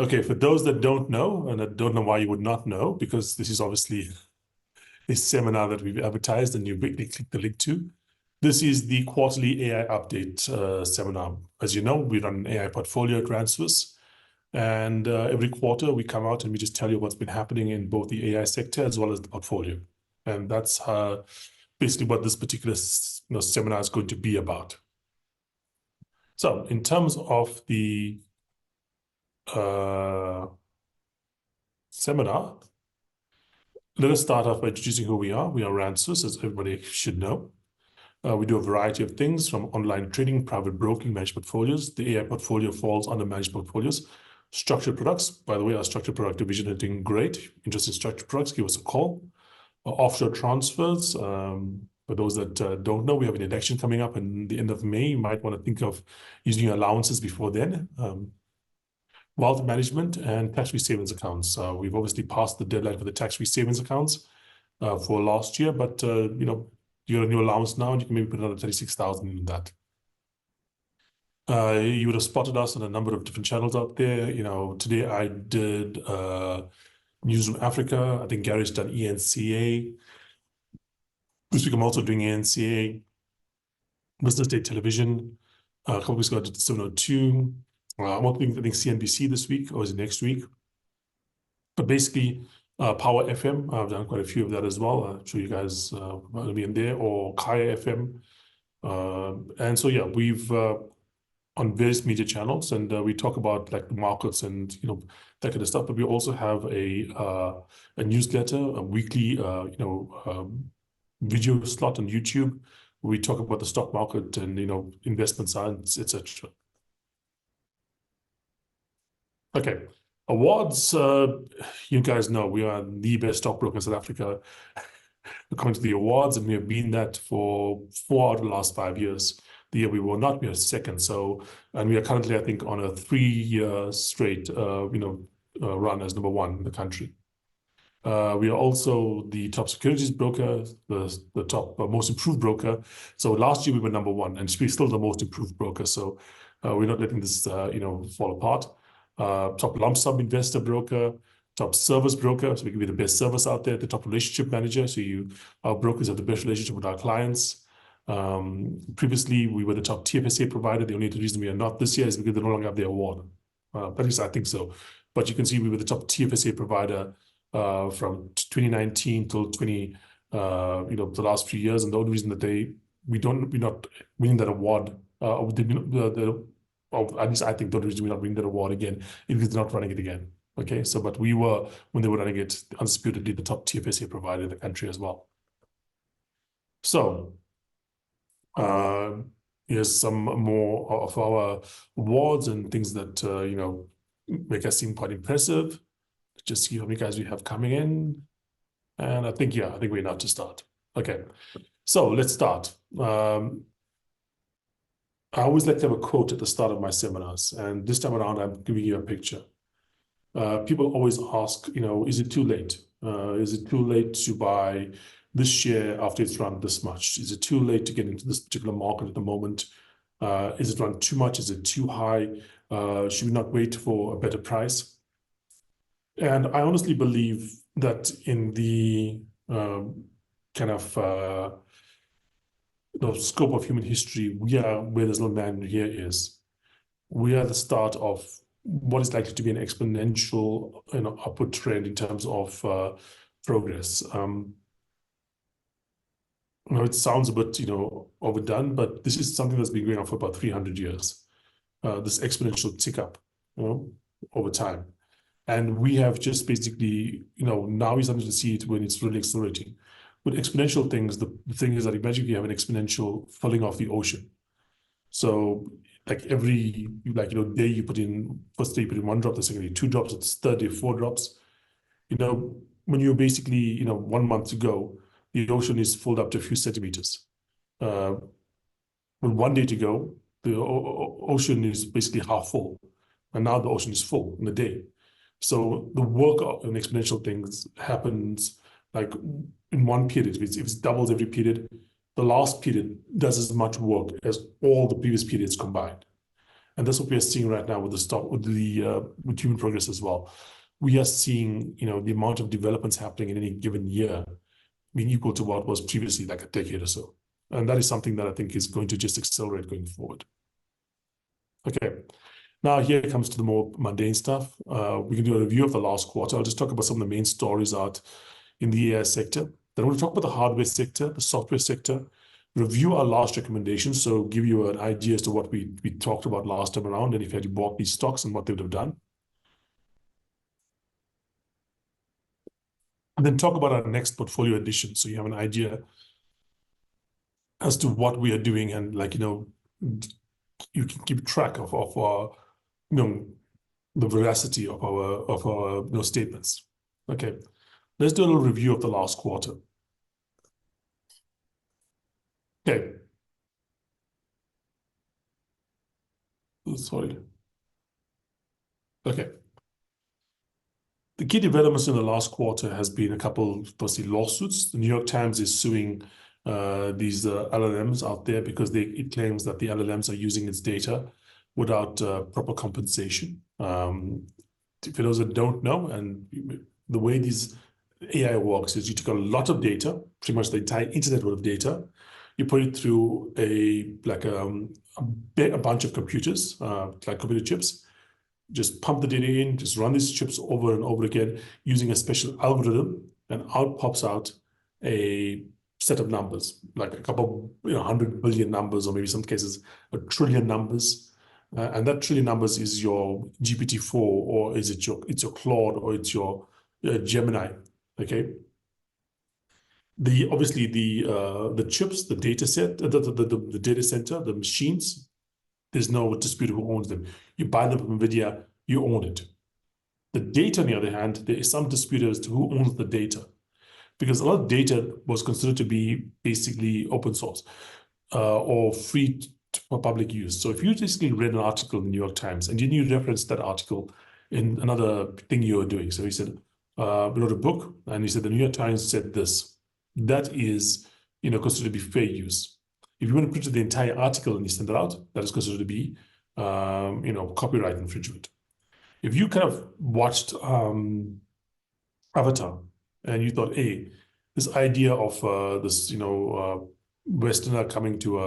Okay, for those that don't know, and I don't know why you would not know, because this is obviously a seminar that we've advertised and you click the link to. This is the quarterly AI update seminar. As you know, we run an AI portfolio at Transfers, and every quarter we come out and we just tell you what's been happening in both the AI sector as well as the portfolio. And that's basically what this particular seminar is going to be about. So in terms of the seminar, let us start off by introducing who we are. We are Transfers, as everybody should know. We do a variety of things from online trading, private broking, managed portfolios. The AI portfolio falls under managed portfolios. Structured products, by the way, our structured product division is doing great. Interested in structured products, give us a call. Offshore transfers, for those that don't know, we have an election coming up in the end of May. You might want to think of using your allowances before then. Wealth management and tax-free savings accounts. We've obviously passed the deadline for the tax-free savings accounts for last year, but you got a new allowance now, and you can maybe put another 36,000 in that. You would have spotted us on a number of different channels out there. Today I did Newsroom Africa. I think Gary's done ENCA. This week I'm also doing ENCA. Business Day Television. A couple weeks ago I did 702. I'm hoping, I think CNBC this week, or is it next week? But basically, Power FM, I've done quite a few of that as well. I'm sure you guys will be in there, or Kaya FM. And so, yeah, we've on various media channels, and we talk about like the markets and that kind of stuff. But we also have a newsletter, a weekly video slot on YouTube where we talk about the stock market and investment science, etc. Okay, awards. You guys know we are the best stockbroker in South Africa according to the awards, and we have been that for 4 out of the last 5 years. The year we were not, we are second. So, and we are currently, I think, on a 3-year straight, run as number 1 in the country. We are also the top securities broker, the top most improved broker. So last year we were number 1, and we're still the most improved broker. So we're not letting this, fall apart. Top lump sum investor broker, top service broker, so we can be the best service out there. The top relationship manager, so our brokers have the best relationship with our clients. Previously, we were the top TFSA provider. The only reason we are not this year is because they no longer have the award. At least I think so. But you can see we were the top TFSA provider from 2019 till the last few years. And the only reason that we're not winning that award, at least I think the only reason we're not winning that award again is because they're not running it again. Okay, so but we were, when they were running it, undisputedly the top TFSA provider in the country as well. So here's some more of our awards and things that make us seem quite impressive. Just see how many guys we have coming in, and I think we're enough to start. Okay, so let's start. I always like to have a quote at the start of my seminars, and this time around I'm giving you a picture. People always ask, is it too late? Is it too late to buy this share after it's run this much? Is it too late to get into this particular market at the moment? Is it run too much? Is it too high? Should we not wait for a better price? And I honestly believe that in the scope of human history, we are where this little man here is. We are the start of what is likely to be an exponential upward trend in terms of progress. It sounds a bit overdone, but this is something that's been going on for about 300 years. This exponential tick up over time. And we have just basically, now we're starting to see it when it's really accelerating. With exponential things, the thing is that imagine you have an exponential filling of the ocean. So like every day you put in, first day you put in 1 drop, the second day 2 drops, it's third day 4 drops. When you're basically 1 month to go, the ocean is filled up to a few centimeters. With 1 day to go, the ocean is basically half full, and now the ocean is full in a day. So the work of an exponential things happens like in 1 period. If it doubles every period, the last period does as much work as all the previous periods combined. and that's what we are seeing right now with the stock, with human progress as well. We are seeing, the amount of developments happening in any given year being equal to what was previously like a decade or so. And that is something that I think is going to just accelerate going forward. Okay, now here comes to the more mundane stuff. We can do a review of the last quarter. I'll just talk about some of the main stories out in the AI sector. Then we'll talk about the hardware sector, the software sector, review our last recommendations, so give you an idea as to what we talked about last time around, and if you had bought these stocks and what they would have done. And then talk about our next portfolio addition, so you have an idea as to what we are doing, and you can keep track of the veracity of our statements. Okay, let's do a little review of the last quarter. Okay. Sorry. Okay. The key developments in the last quarter has been a couple, firstly, lawsuits. The New York Times is suing these LLMs out there because it claims that the LLMs are using its data without proper compensation. For those that don't know, and the way these AI works is you take a lot of data, pretty much the entire internet worth of data, you put it through a bunch of computers, like computer chips, just pump the data in, just run these chips over and over again using a special algorithm, and out pops out a set of numbers, like a couple, 100 billion numbers, or maybe some cases, 1 trillion numbers. And that trillion numbers is your GPT-4, or it's your Claude, or it's your Gemini, okay? Obviously the chips, the data set, the data center, the machines, there's no dispute who owns them. You buy them from NVIDIA, you own it. The data, on the other hand, there is some dispute as to who owns the data, because a lot of data was considered to be basically open source or free for public use. So if you basically read an article in the New York Times and you referenced that article in another thing you were doing, so he said, we wrote a book, and he said the New York Times said this, that is considered to be fair use. If you want to print the entire article and you send it out, that is considered to be copyright infringement. If you kind of watched Avatar and you thought, hey, this idea of this Westerner coming to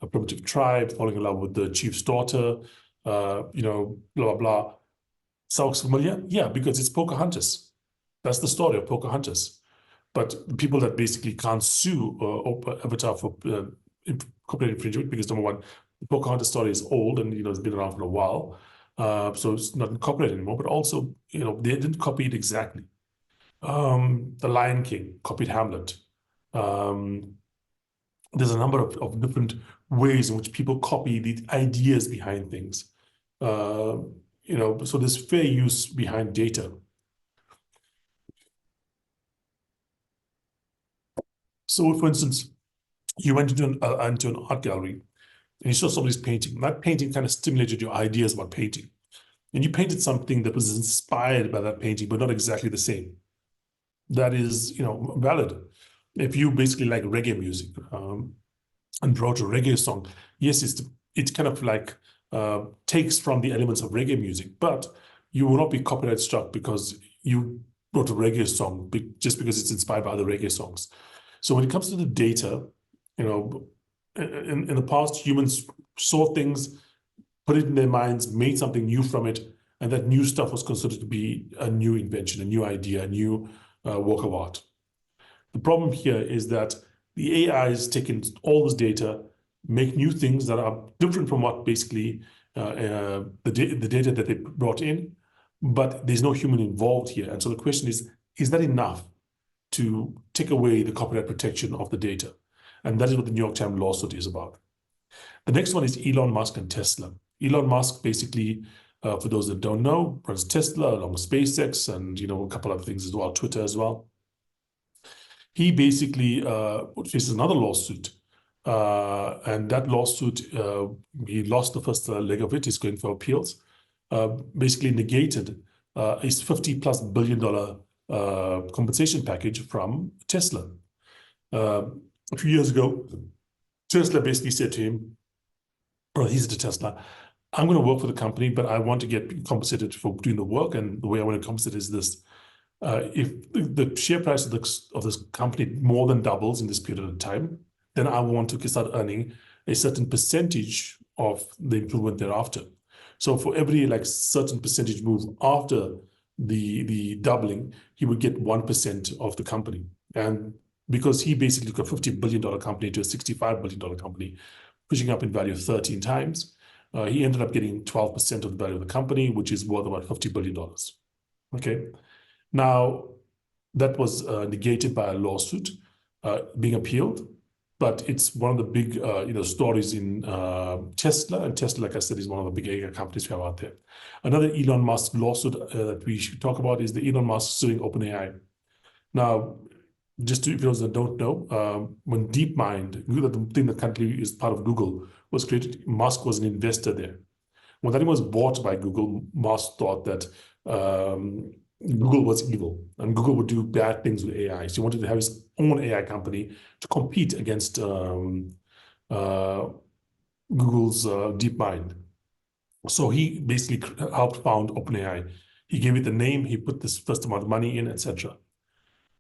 a primitive tribe, falling in love with the chief's daughter, blah blah blah, sounds familiar? Yeah, because it's Pocahontas. That's the story of Pocahontas. But the people that basically can't sue Avatar for copyright infringement, because number one, the Pocahontas story is old and it's been around for a while, so it's not copyrighted anymore. But also, they didn't copy it exactly. The Lion King copied Hamlet. There's a number of different ways in which people copy the ideas behind things. So there's fair use behind data. So, for instance, you went into an art gallery and you saw somebody's painting. That painting kind of stimulated your ideas about painting. And you painted something that was inspired by that painting, but not exactly the same. That is, valid. If you basically like reggae music and wrote a reggae song, yes, it's kind of like takes from the elements of reggae music, but you will not be copyright struck because you wrote a reggae song just because it's inspired by other reggae songs. So when it comes to the data, in the past, humans saw things, put it in their minds, made something new from it, and that new stuff was considered to be a new invention, a new idea, a new work of art. The problem here is that the AI is taking all this data, make new things that are different from what basically the data that they brought in, but there's no human involved here. And so the question is that enough to take away the copyright protection of the data? And that is what the New York Times lawsuit is about. The next one is Elon Musk and Tesla. Elon Musk basically, for those that don't know, runs Tesla along with SpaceX and a couple other things as well, Twitter as well. He basically faces another lawsuit, and that lawsuit, he lost the first leg of it. He's going for appeals. Basically negated his $50+ billion compensation package from Tesla. A few years ago, Tesla basically said to him, or he said to Tesla, I'm going to work for the company, but I want to get compensated for doing the work. And the way I want to compensate is this. If the share price of this company more than doubles in this period of time, then I want to start earning a certain percentage of the improvement thereafter. So for every like certain percentage move after the doubling, he would get 1% of the company. And because he basically got a $50 billion company to a $65 billion company, pushing up in value 13 times, he ended up getting 12% of the value of the company, which is worth about $50 billion. Okay. Now, that was negated by a lawsuit being appealed, but it's one of the big stories in Tesla. And Tesla, like I said, is one of the big AI companies we have out there. Another Elon Musk lawsuit that we should talk about is the Elon Musk suing OpenAI. Now, just to those that don't know, when DeepMind, the thing that currently is part of Google, was created, Musk was an investor there. When that was bought by Google, Musk thought that Google was evil and Google would do bad things with AI. So he wanted to have his own AI company to compete against Google's DeepMind. So he basically helped found OpenAI. He gave it the name, he put this first amount of money in, etc.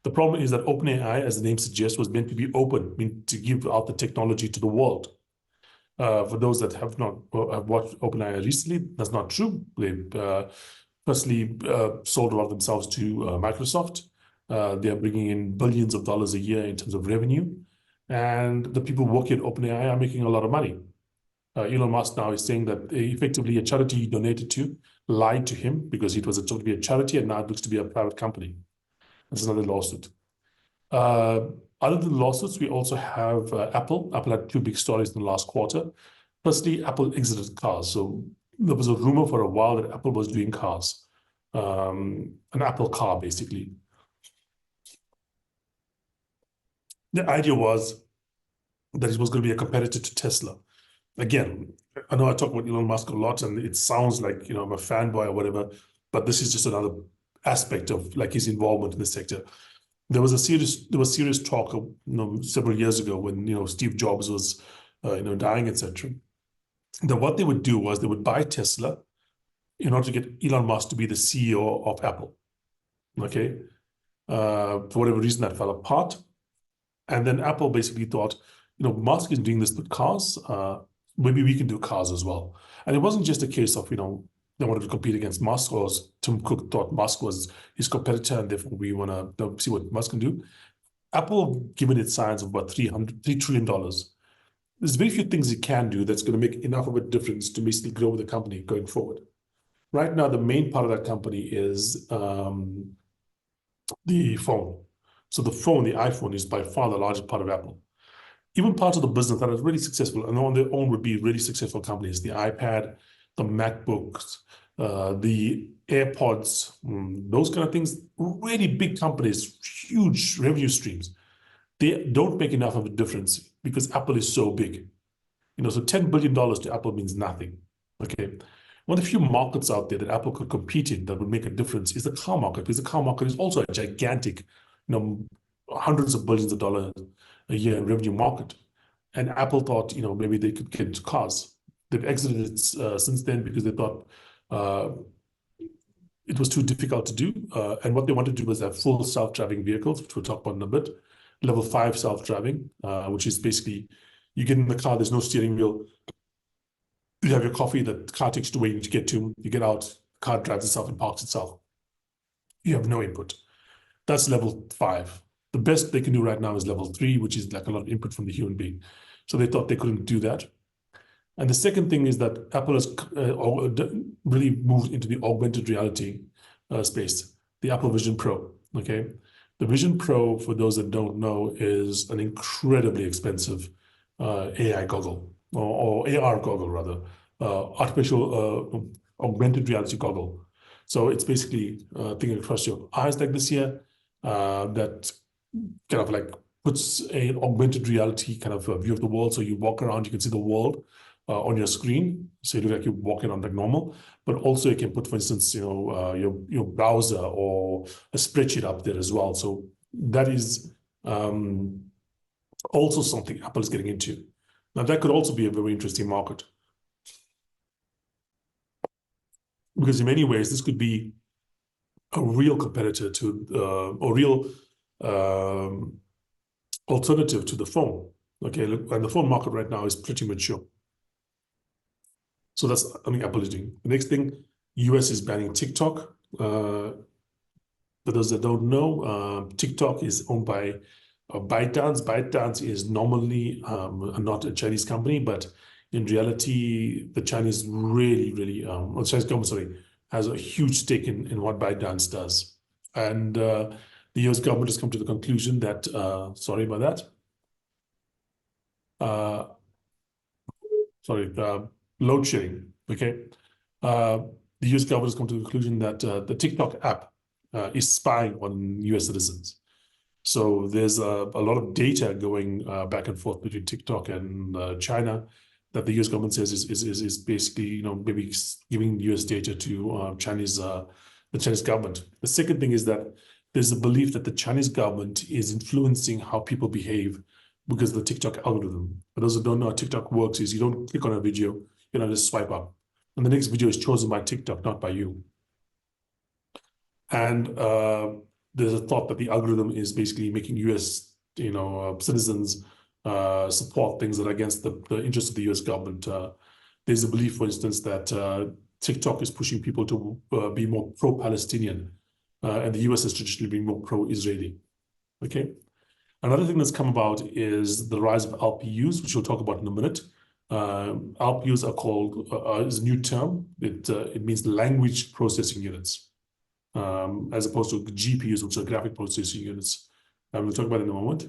The problem is that OpenAI, as the name suggests, was meant to be open, meant to give out the technology to the world. For those that have not have watched OpenAI recently, that's not true. They've firstly sold a lot of themselves to Microsoft. They're bringing in billions of dollars a year in terms of revenue. And the people working at OpenAI are making a lot of money. Elon Musk now is saying that effectively a charity he donated to lied to him because it was supposed to be a charity and now it looks to be a private company. That's another lawsuit. Other than lawsuits, we also have Apple. Apple had two big stories in the last quarter. Firstly, Apple exited cars. So there was a rumor for a while that Apple was doing cars, an Apple car, basically. The idea was that it was going to be a competitor to Tesla. Again, I know I talk about Elon Musk a lot, and it sounds like I'm a fanboy or whatever, but this is just another aspect of like his involvement in the sector. There was serious talk, several years ago when Steve Jobs was, dying, etc. That what they would do was they would buy Tesla in order to get Elon Musk to be the CEO of Apple. Okay, for whatever reason that fell apart, and then Apple basically thought, Musk is doing this with cars. Maybe we can do cars as well. And it wasn't just a case of they wanted to compete against Musk, or Tim Cook thought Musk was his competitor, and therefore we want to see what Musk can do. Apple, given its size of about $3 trillion, there's very few things it can do that's going to make enough of a difference to basically grow the company going forward. Right now, the main part of that company is the phone. So the iPhone, is by far the largest part of Apple. Even parts of the business that are really successful and on their own would be really successful companies, the iPad, the MacBooks, the AirPods, those kind of things, really big companies, huge revenue streams. They don't make enough of a difference because Apple is so big. So $10 billion to Apple means nothing. Okay. One of the few markets out there that Apple could compete in that would make a difference is the car market, because the car market is also a gigantic, hundreds of billions of dollars a year in revenue market. And Apple thought, maybe they could get into cars. They've exited it since then because they thought it was too difficult to do. And what they wanted to do was have full self-driving vehicles, which we'll talk about in a bit. Level 5 self-driving, which is basically you get in the car, there's no steering wheel. You have your coffee, the car takes you to where you need to get to. You get out, the car drives itself and parks itself. You have no input. That's level 5. The best they can do right now is level 3, which is like a lot of input from the human being. So they thought they couldn't do that. And the second thing is that Apple has really moved into the augmented reality space, the Apple Vision Pro, okay? The Vision Pro, for those that don't know, is an incredibly expensive AI goggle, or AR goggle rather, artificial augmented reality goggle. So it's basically a thing across your eyes like this here that kind of like puts an augmented reality kind of view of the world. So you walk around, you can see the world on your screen. So you look like you're walking on like normal, but also you can put, for instance, your browser or a spreadsheet up there as well. So that is also something Apple is getting into. Now that could also be a very interesting market. because in many ways this could be a real competitor to or real alternative to the phone. Okay, look, and the phone market right now is pretty mature. So that's, I mean, Apple is doing. The next thing, US is banning TikTok. For those that don't know, TikTok is owned by ByteDance. ByteDance is normally not a Chinese company, but in reality, the Chinese really, or the Chinese government, sorry, has a huge stake in what ByteDance does. And the US government has come to the conclusion that, sorry about that, load sharing, okay? The US government has come to the conclusion that the TikTok app is spying on US citizens. So there's a lot of data going back and forth between TikTok and China that the US government says is basically, you know, maybe giving US data to the Chinese government. The second thing is that there's a belief that the Chinese government is influencing how people behave because of the TikTok algorithm. For those who don't know how TikTok works, is you don't click on a video, you know, just swipe up. And the next video is chosen by TikTok, not by you. And there's a thought that the algorithm is basically making US, you know, citizens support things that are against the interests of the US government. There's a belief, for instance, that TikTok is pushing people to be more pro-Palestinian, and the US has traditionally been more pro-Israeli. Okay. Another thing that's come about is the rise of LPUs, which we'll talk about in a minute. LPUs are called, is a new term. It means language processing units, as opposed to GPUs, which are graphic processing units. We'll talk about it in a moment.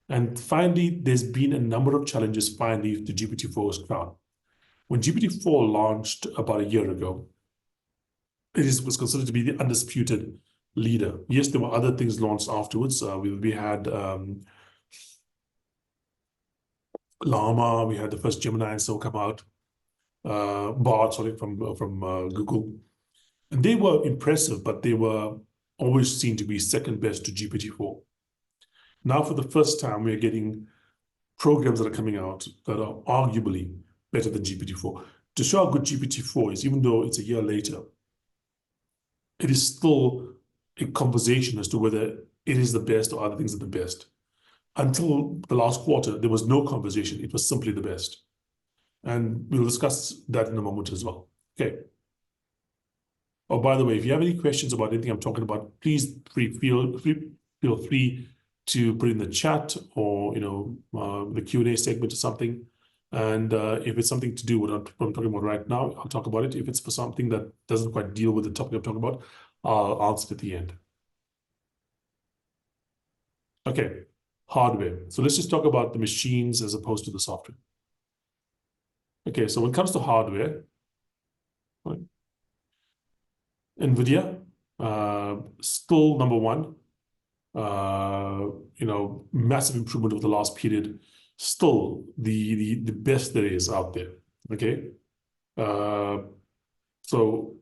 And finally, there's been a number of challenges finally to GPT-4's crown. When GPT-4 launched about a year ago, it was considered to be the undisputed leader. Yes, there were other things launched afterwards. We had Llama, we had the first Gemini and so come out, Bard, sorry, from Google. And they were impressive, but they were always seen to be second best to GPT-4. Now, for the first time, we are getting programs that are coming out that are arguably better than GPT-4. To show how good GPT-4 is, even though it's a year later, it is still a conversation as to whether it is the best or other things are the best. Until the last quarter, there was no conversation. It was simply the best. And we'll discuss that in a moment as well. Okay. Oh, by the way, if you have any questions about anything I'm talking about, please feel free to put in the chat or, you know, the Q&A segment or something. And if it's something to do with what I'm talking about right now, I'll talk about it. If it's for something that doesn't quite deal with the topic I'm talking about, I'll answer at the end. Okay, hardware. So let's just talk about the machines as opposed to the software. Okay, so when it comes to hardware, right, NVIDIA, still number one. You know, massive improvement over the last period. Still the best there is out there. Okay, so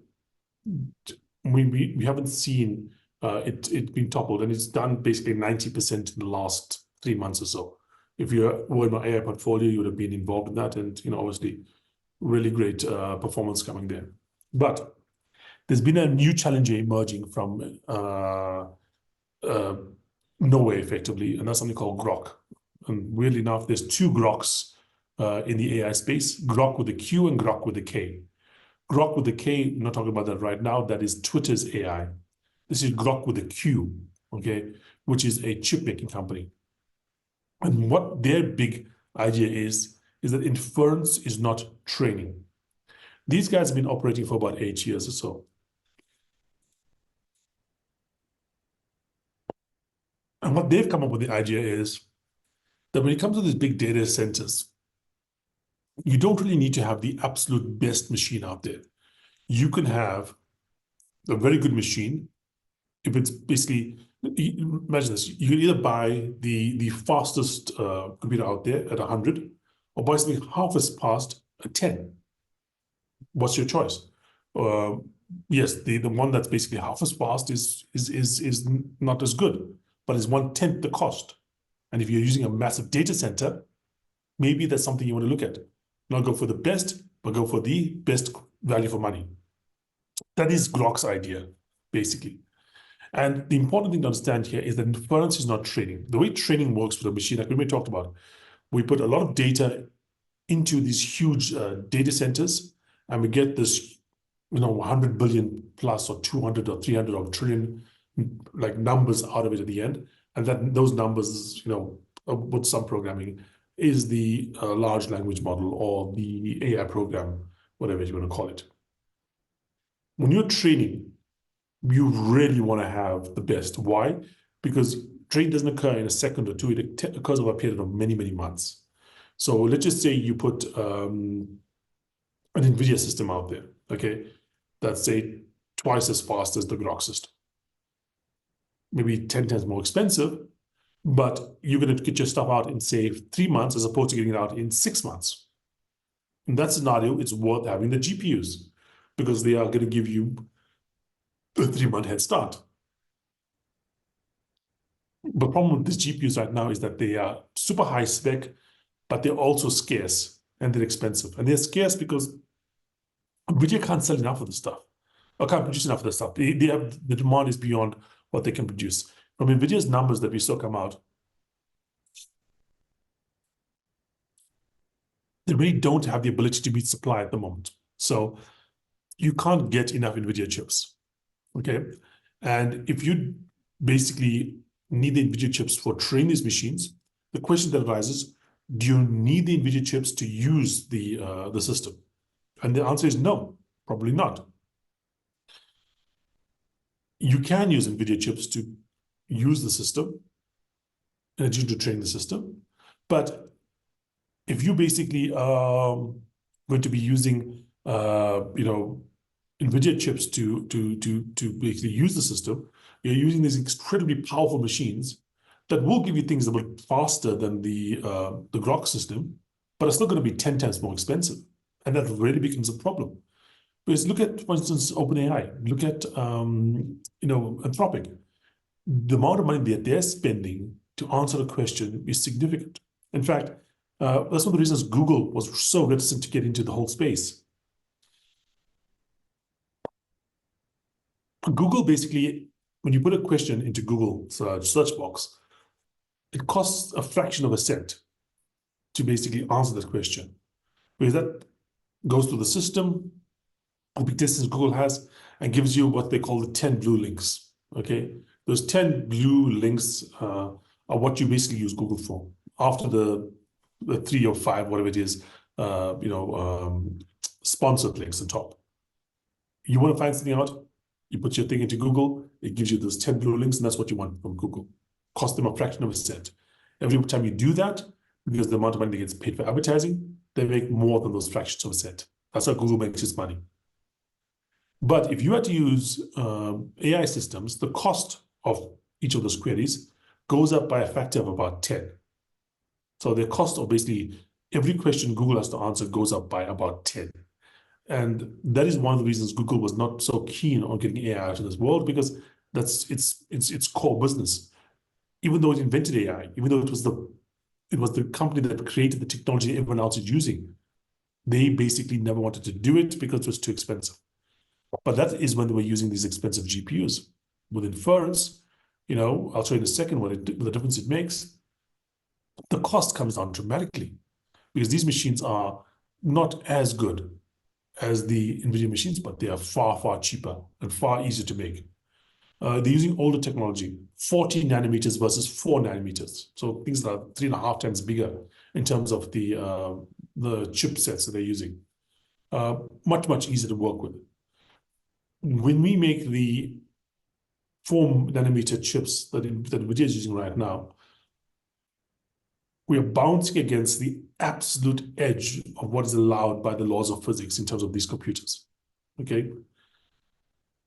we haven't seen it being toppled, and it's done basically 90% in the last 3 months or so. If you were in my AI portfolio, you would have been involved in that, and you know, obviously, really great performance coming there. But there's been a new challenger emerging from nowhere, effectively, and that's something called Groq. And weirdly enough, there's two Groqs in the AI space: Groq with a Q and Groq with a K. Groq with a K, I'm not talking about that right now. That is Twitter's AI. This is Groq with a Q, okay, which is a chip making company. And what their big idea is that inference is not training. These guys have been operating for about 8 years or so. And what they've come up with the idea is that when it comes to these big data centers, you don't really need to have the absolute best machine out there. You can have a very good machine. If it's basically, imagine this, you can either buy the fastest computer out there at 100 or buy something half as fast at 10. What's your choice? Yes, the one that's basically half as fast is not as good, but is 1/10 the cost. And if you're using a massive data center, maybe that's something you want to look at. Not go for the best, but go for the best value for money. That is Groq's idea, basically. And the important thing to understand here is that inference is not training. The way training works for the machine, like we talked about, we put a lot of data into these huge data centers, and we get this, 100 billion plus or 200 or 300 or trillion like numbers out of it at the end. And that those numbers, with some programming, is the large language model or the AI program, whatever you want to call it. When you're training, you really want to have the best. Why? Because training doesn't occur in a second or two. It occurs over a period of many, many months. So let's just say you put an NVIDIA system out there, okay, that's, say, twice as fast as the Groq system. Maybe 10 times more expensive, but you're going to get your stuff out in, say, 3 months as opposed to getting it out in 6 months. In that scenario, it's worth having the GPUs because they are going to give you a 3-month head start. The problem with these GPUs right now is that they are super high spec, but they're also scarce and they're expensive. And they're scarce because NVIDIA can't sell enough of the stuff or can't produce enough of the stuff. They have, the demand is beyond what they can produce. From NVIDIA's numbers that we saw come out, they really don't have the ability to meet supply at the moment. So you can't get enough NVIDIA chips, okay? And if you basically need the NVIDIA chips for training these machines, the question that arises, do you need the NVIDIA chips to use the system? And the answer is no, probably not. You can use NVIDIA chips to use the system in addition to train the system. But if you basically going to be using NVIDIA chips to basically use the system, you're using these incredibly powerful machines that will give you things a bit faster than the Groq system, but are still going to be 10 times more expensive. And that really becomes a problem. Because look at, for instance, OpenAI. Look at Anthropic. The amount of money that they're spending to answer a question is significant. In fact, that's one of the reasons Google was so reticent to get into the whole space. Google basically, when you put a question into Google search box, it costs a fraction of a cent to basically answer that question. Because that goes through the system, a big distance Google has, and gives you what they call the 10 blue links, okay? Those 10 blue links are what you basically use Google for. After the 3 or 5, whatever it is, sponsored links on top. You want to find something out, you put your thing into Google, it gives you those 10 blue links, and that's what you want from Google. Cost them a fraction of a cent. Every time you do that, because the amount of money that gets paid for advertising, they make more than those fractions of a cent. That's how Google makes its money. But if you had to use AI systems, the cost of each of those queries goes up by a factor of about 10. So the cost of basically every question Google has to answer goes up by about 10. And that is one of the reasons Google was not so keen on getting AI out of this world, because that's its core business. Even though it invented AI, even though it was the company that created the technology everyone else is using, they basically never wanted to do it because it was too expensive. But that is when they were using these expensive GPUs. With inference, I'll show you in a second what the difference it makes. The cost comes down dramatically because these machines are not as good as the NVIDIA machines, but they are far, far cheaper and far easier to make. They're using older technology, 40 nanometers versus 4 nanometers. So things that are 3.5 times bigger in terms of the chipsets that they're using. Much, much easier to work with. When we make the 4 nanometer chips that NVIDIA is using right now, we are bouncing against the absolute edge of what is allowed by the laws of physics in terms of these computers, okay?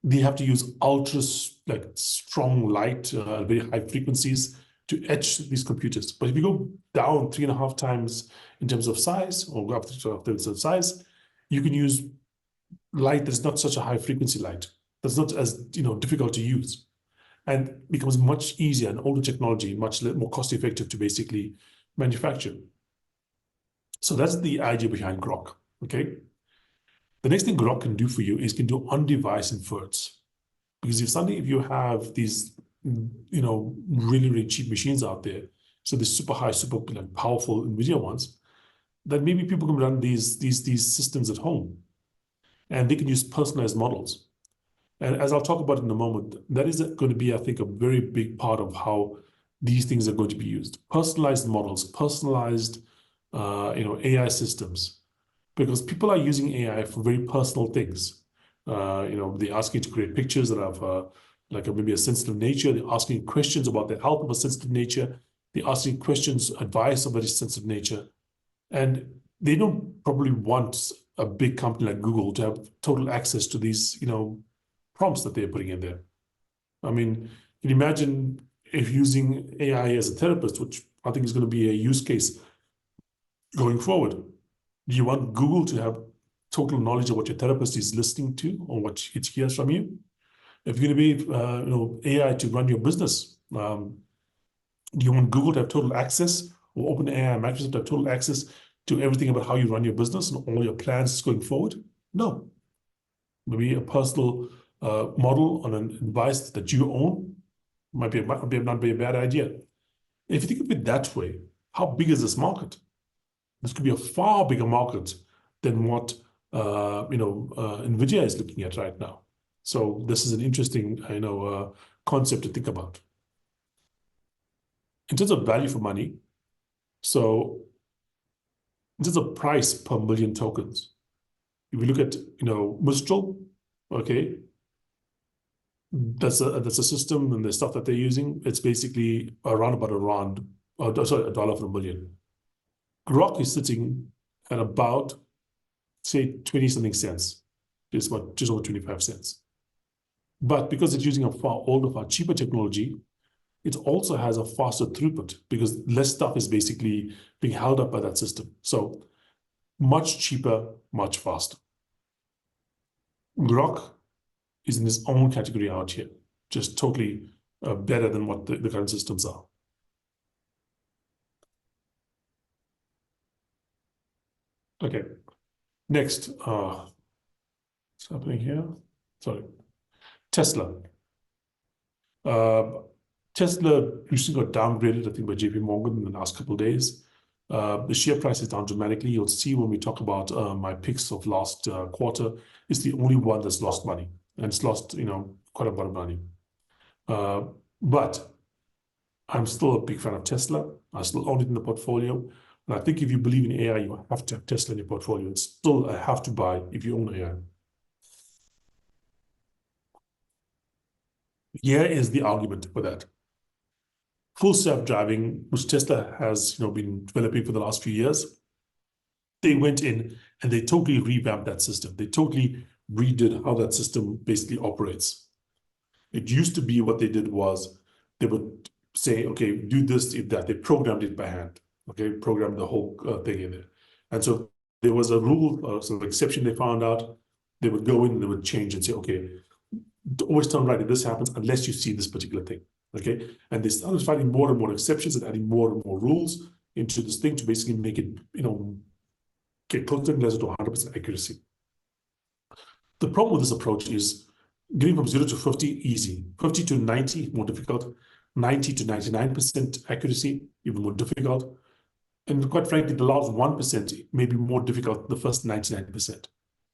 They have to use ultra strong light, very high frequencies to etch these computers. But if you go down 3.5 times in terms of size, or go up to terms of size, you can use light that's not such a high frequency light. That's not as difficult to use, and becomes much easier and older technology, much more cost effective to basically manufacture. So that's the idea behind Groq, okay? The next thing Groq can do for you is can do on-device inference. Because if you have these, really, really cheap machines out there, so the super high, super like, powerful NVIDIA ones, then maybe people can run these systems at home, and they can use personalized models. And as I'll talk about in a moment, that is going to be, I think, a very big part of how these things are going to be used. Personalized models, personalized, AI systems, because people are using AI for very personal things. They ask you to create pictures that have maybe a sensitive nature. They're asking questions about the health of a sensitive nature. They're asking questions, advice of a very sensitive nature. And they don't probably want a big company like Google to have total access to these, prompts that they're putting in there. I mean, can you imagine if using AI as a therapist, which I think is going to be a use case going forward? Do you want Google to have total knowledge of what your therapist is listening to or what it hears from you? If you're going to be, AI to run your business, do you want Google to have total access, or OpenAI and Microsoft to have total access to everything about how you run your business and all your plans going forward? No. Maybe a personal model on an device that you own might not be a bad idea. If you think of it that way, how big is this market? This could be a far bigger market than what NVIDIA is looking at right now. So this is an interesting, concept to think about. In terms of value for money, so in terms of price per million tokens, if you look at, Mistral, okay, that's a system and the stuff that they're using. It's basically around $1 for a million. Groq is sitting at about, say, 20 something cents, just over 25 cents. But because it's using a far older, far cheaper technology, it also has a faster throughput because less stuff is basically being held up by that system. So much cheaper, much faster. Groq is in its own category out here, just totally better than what the current systems are. Okay, next, what's happening here? Sorry, Tesla. Tesla recently got downgraded, I think, by JP Morgan in the last couple of days. The share price is down dramatically. You'll see when we talk about my picks of last quarter, it's the only one that's lost money. And it's lost, quite a bit of money. But I'm still a big fan of Tesla. I still own it in the portfolio. And I think if you believe in AI, you have to have Tesla in your portfolio. It's still a have to buy if you own AI. Here is the argument for that. Full self-driving, which Tesla has been developing for the last few years, they went in and they totally revamped that system. They totally redid how that system basically operates. It used to be what they did was they would say, okay, do this, if that. They programmed it by hand, okay, programmed the whole thing in there. And so there was a rule or some exception they found out. They would go in and they would change and say, okay, always turn right if this happens unless you see this particular thing, okay? And they started finding more and more exceptions and adding more and more rules into this thing to basically make it, get closer and closer to 100% accuracy. The problem with this approach is getting from 0 to 50, easy. 50 to 90, more difficult. 90 to 99% accuracy, even more difficult. And quite frankly, the last 1% may be more difficult than the first 99%.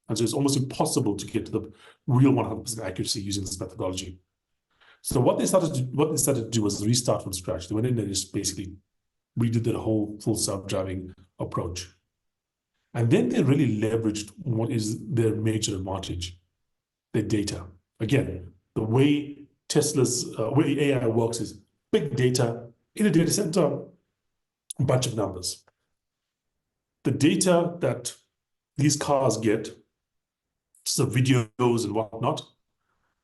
And so it's almost impossible to get to the real 100% accuracy using this methodology. So what they started to do was restart from scratch. They went in and just basically redid their whole full self-driving approach. And then they really leveraged what is their major advantage, their data. Again, the way way AI works is big data in a data center, a bunch of numbers. The data that these cars get, so videos and whatnot,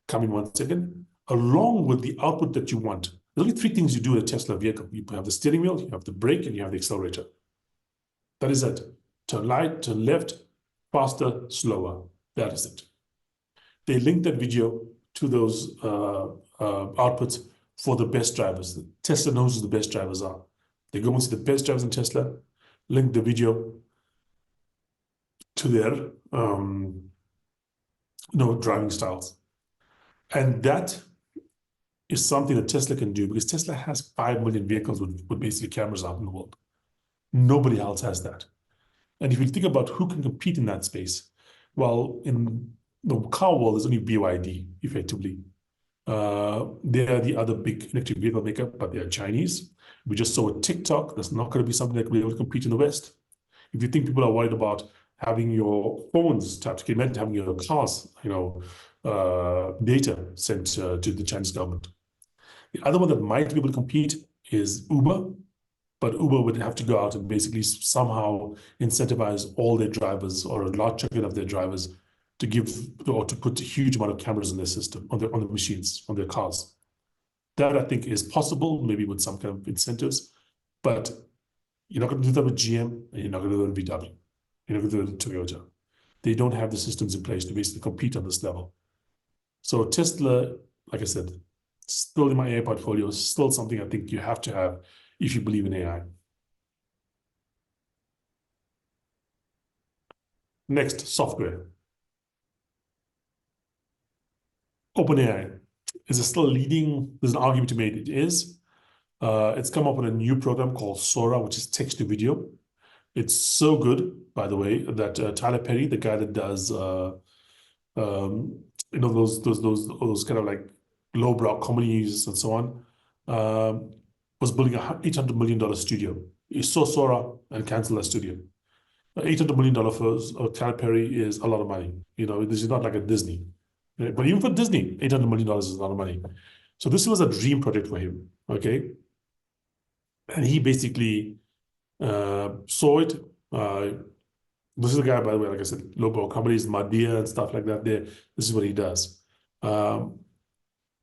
come in 1 second, along with the output that you want. There's only 3 things you do in a Tesla vehicle. You have the steering wheel, you have the brake, and you have the accelerator. That is it. Turn right, turn left, faster, slower. That is it. They link that video to those outputs for the best drivers. Tesla knows who the best drivers are. They go and see the best drivers in Tesla, link the video to their driving styles. And that is something that Tesla can do because Tesla has 5 million vehicles with basically cameras out in the world. Nobody else has that. And if you think about who can compete in that space, well, in the car world, there's only BYD, effectively. They are the other big electric vehicle maker, but they are Chinese. We just saw a TikTok. That's not going to be something that will be able to compete in the West. If you think people are worried about having your phones tapped, can you imagine having your cars, data sent to the Chinese government? The other one that might be able to compete is Uber, but Uber would have to go out and basically somehow incentivize all their drivers or a large chunk of their drivers to give or to put a huge amount of cameras in their system, on the machines, on their cars. That I think is possible, maybe with some kind of incentives, but you're not going to do that with GM, and you're not going to do that with VW. You're not going to do it with Toyota. They don't have the systems in place to basically compete on this level. So Tesla, like I said, still in my AI portfolio, still something I think you have to have if you believe in AI. Next, software. OpenAI. Is it still leading? There's an argument to be made. It is. It's come up with a new program called Sora, which is text to video. It's so good, by the way, that Tyler Perry, the guy that does those kind of like lowbrow comedies and so on, was building a $800 million studio. He saw Sora and canceled that studio. $800 million for Tyler Perry is a lot of money. This is not like a Disney. But even for Disney, $800 million is a lot of money. So this was a dream project for him, okay? And he basically saw it. This is a guy, by the way, like I said, local companies, Madia and stuff like that. This is what he does. And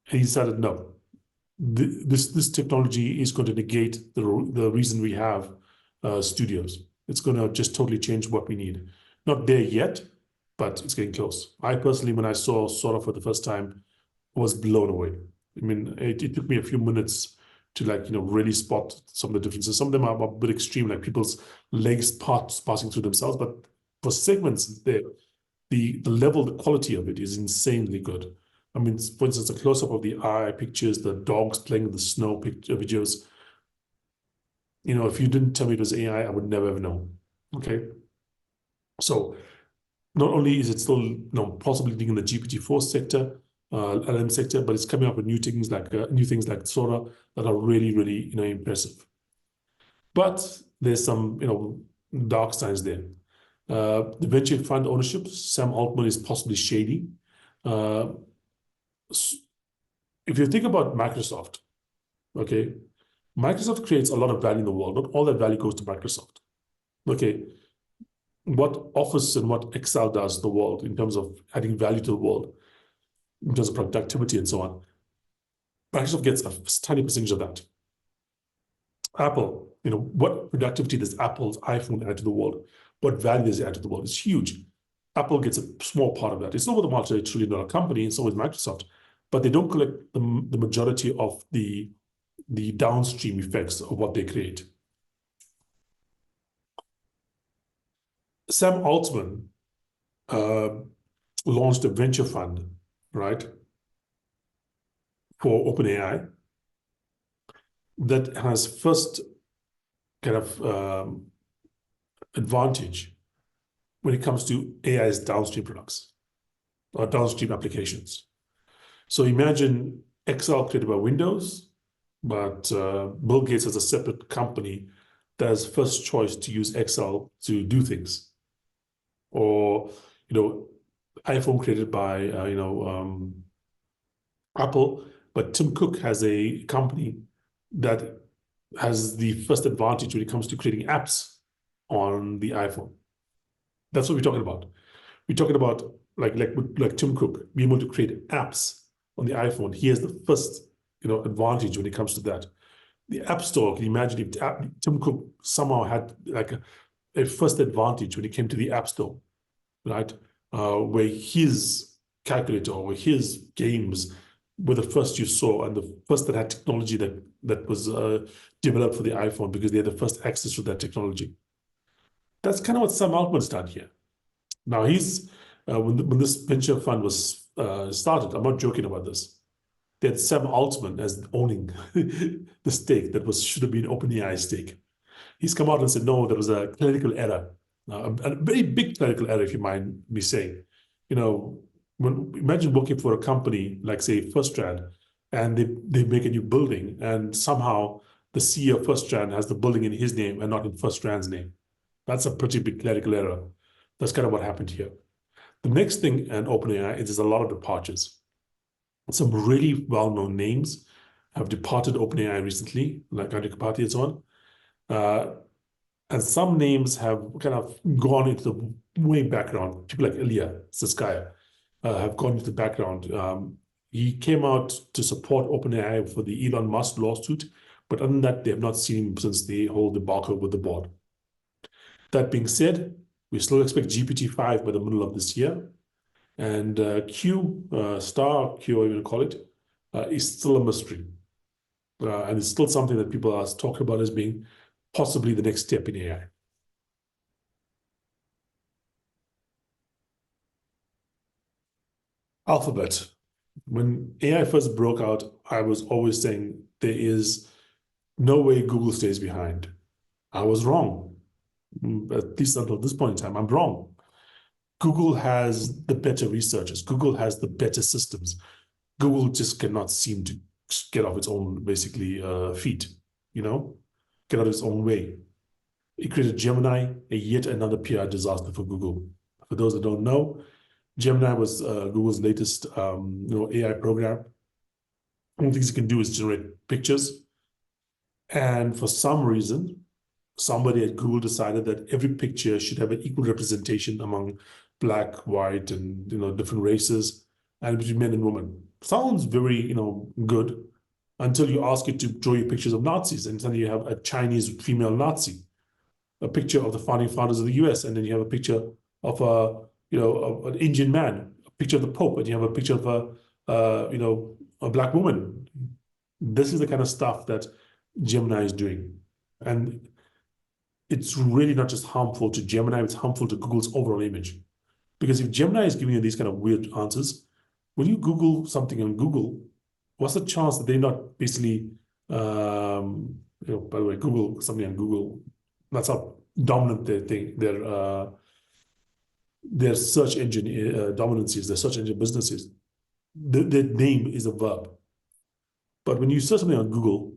he decided, no, this technology is going to negate the reason we have studios. It's going to just totally change what we need. Not there yet, but it's getting close. I personally, when I saw Sora for the first time, was blown away. I mean, it took me a few minutes to really spot some of the differences. Some of them are a bit extreme, like people's legs passing through themselves. But for segments, the level, the quality of it is insanely good. I mean, for instance, a close-up of the eye pictures, the dogs playing in the snow videos. If you didn't tell me it was AI, I would never have known. Okay, so not only is it still possibly leading in the GPT-4 sector, LM sector, but it's coming up with new things like Sora that are really, really impressive. But there's some dark sides there. The venture fund ownership, Sam Altman, is possibly shady. If you think about Microsoft, okay, Microsoft creates a lot of value in the world. Not all that value goes to Microsoft. Okay, what Office and what Excel does to the world in terms of adding value to the world, in terms of productivity and so on, Microsoft gets a tiny percentage of that. Apple, what productivity does Apple's iPhone add to the world? What value does it add to the world? It's huge. Apple gets a small part of that. It's not with a multi-trillion-dollar company, and so with Microsoft, but they don't collect the majority of the downstream effects of what they create. Sam Altman launched a venture fund, right, for OpenAI that has first kind of advantage when it comes to AI's downstream products or downstream applications. So imagine Excel created by Windows, but Bill Gates has a separate company that has first choice to use Excel to do things. Or, iPhone created by, Apple, but Tim Cook has a company that has the first advantage when it comes to creating apps on the iPhone. That's what we're talking about. We're talking about like Tim Cook being able to create apps on the iPhone. He has the first, advantage when it comes to that. The App Store, can you imagine if Tim Cook somehow had like a first advantage when it came to the App Store, right? Where his calculator or his games were the first you saw and the first that had technology that was developed for the iPhone because they had the first access to that technology. That's kind of what Sam Altman's done here. Now he's when this venture fund was started, I'm not joking about this. They had Sam Altman as owning the stake that should have been OpenAI's stake. He's come out and said, no, there was a clerical error, a very big clerical error, if you mind me saying. You know, imagine working for a company like, say, FirstRand, and they make a new building, and somehow the CEO of FirstRand has the building in his name and not in FirstRand's name. That's a pretty big clerical error. That's kind of what happened here. The next thing in OpenAI is there's a lot of departures. Some really well-known names have departed OpenAI recently, like Andrej Karpathy and so on. And some names have kind of gone into the way background. People like Ilya Sutskever have gone into the background. He came out to support OpenAI for the Elon Musk lawsuit, but other than that, they have not seen him since the whole debacle with the board. That being said, we still expect GPT-5 by the middle of this year. And Q, star Q, I even call it, is still a mystery. And it's still something that people are talking about as being possibly the next step in AI. Alphabet. When AI first broke out, I was always saying there is no way Google stays behind. I was wrong. At least until this point in time, I'm wrong. Google has the better researchers. Google has the better systems. Google just cannot seem to get off its own, basically, feet, get out of its own way. It created Gemini, yet another PR disaster for Google. For those that don't know, Gemini was Google's latest, AI program. One of the things it can do is generate pictures. And for some reason, somebody at Google decided that every picture should have an equal representation among Black, white, and different races, and between men and women. Sounds very good until you ask it to draw you pictures of Nazis, and suddenly you have a Chinese female Nazi, a picture of the founding fathers of the U.S., and then you have a picture of an Indian man, a picture of the Pope, and you have a picture of a Black woman. This is the kind of stuff that Gemini is doing, and it's really not just harmful to Gemini, it's harmful to Google's overall image. Because if Gemini is giving you these kind of weird answers, when you Google something on Google, what's the chance that they're not basically, by the way, Google, something on Google, that's how dominant their search engine dominance is, their search engine business is. Their name is a verb. But when you search something on Google,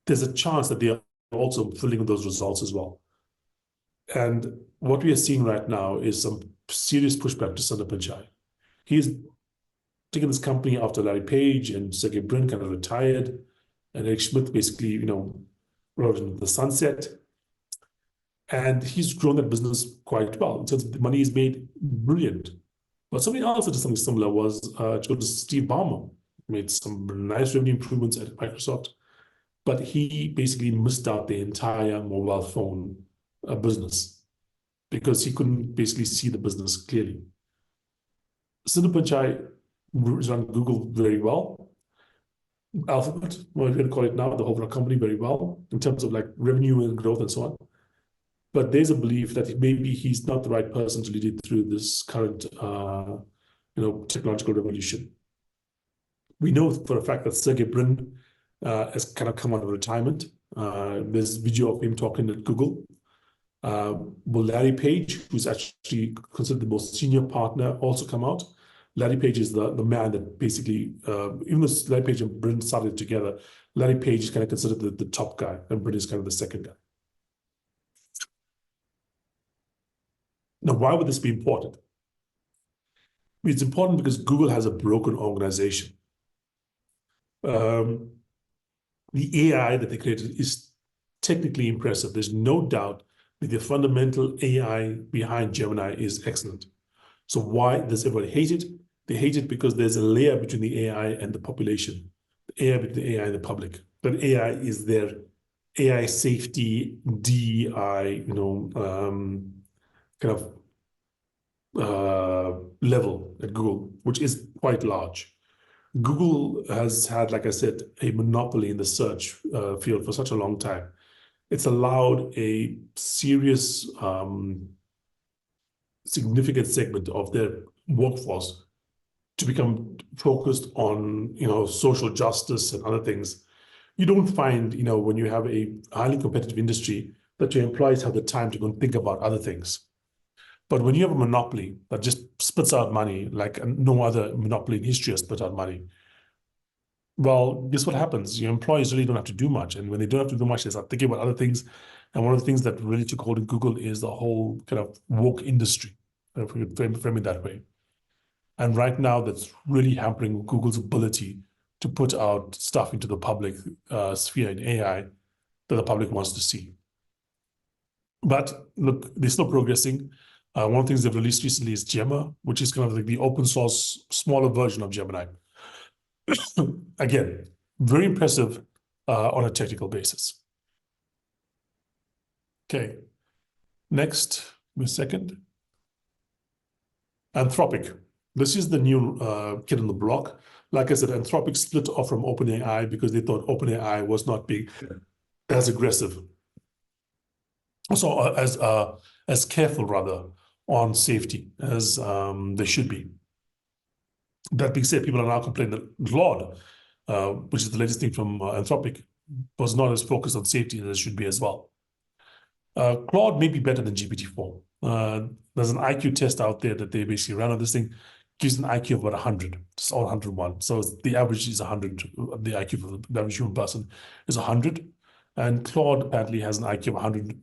there's a chance that they are also filling in those results as well. And what we are seeing right now is some serious pushback to Sundar Pichai. He's taken this company after Larry Page and Sergey Brin kind of retired, and Eric Schmidt basically, rode into the sunset. And he's grown that business quite well. In terms of the money he's made, brilliant. But somebody else that did something similar was Steve Ballmer, made some nice revenue improvements at Microsoft, but he basically missed out the entire mobile phone business because he couldn't basically see the business clearly. Sundar Pichai run Google very well. Alphabet, what we're going to call it now, the whole company, very well in terms of like revenue and growth and so on. But there's a belief that maybe he's not the right person to lead it through this current, technological revolution. We know for a fact that Sergey Brin has kind of come out of retirement. There's video of him talking at Google. Will Larry Page, who's actually considered the most senior partner, also come out? Larry Page is the man that basically, even though Larry Page and Brin started together, Larry Page is kind of considered the top guy, and Brin is kind of the second guy. Now, why would this be important? It's important because Google has a broken organization. The AI that they created is technically impressive. There's no doubt that the fundamental AI behind Gemini is excellent. So why does everybody hate it? They hate it because there's a layer between the AI and the population, the AI between the AI and the public. But AI is their AI safety, DEI, kind of level at Google, which is quite large. Google has had, like I said, a monopoly in the search field for such a long time. It's allowed a serious significant segment of their workforce to become focused on, social justice and other things. You don't find, when you have a highly competitive industry, that your employees have the time to go and think about other things. But when you have a monopoly that just spits out money like no other monopoly in history has spit out money, well, guess what happens? Your employees really don't have to do much. And when they don't have to do much, they start thinking about other things. And one of the things that really took hold in Google is the whole kind of woke industry, if we could frame it that way. And right now, that's really hampering Google's ability to put out stuff into the public sphere in AI that the public wants to see. But look, they're still progressing. One of the things they've released recently is Gemma, which is kind of like the open source, smaller version of Gemini. Again, very impressive on a technical basis. Okay, next, a second. Anthropic. This is the new kid on the block. Like I said, Anthropic split off from OpenAI because they thought OpenAI was not being as aggressive. So as careful, rather, on safety as they should be. That being said, people are now complaining that Claude, which is the latest thing from Anthropic, was not as focused on safety as it should be as well. Claude may be better than GPT-4. There's an IQ test out there that they basically ran on this thing, gives an IQ of about 100, just all 101. So the average is 100. The IQ for the average human person is 100. And Claude apparently has an IQ of 100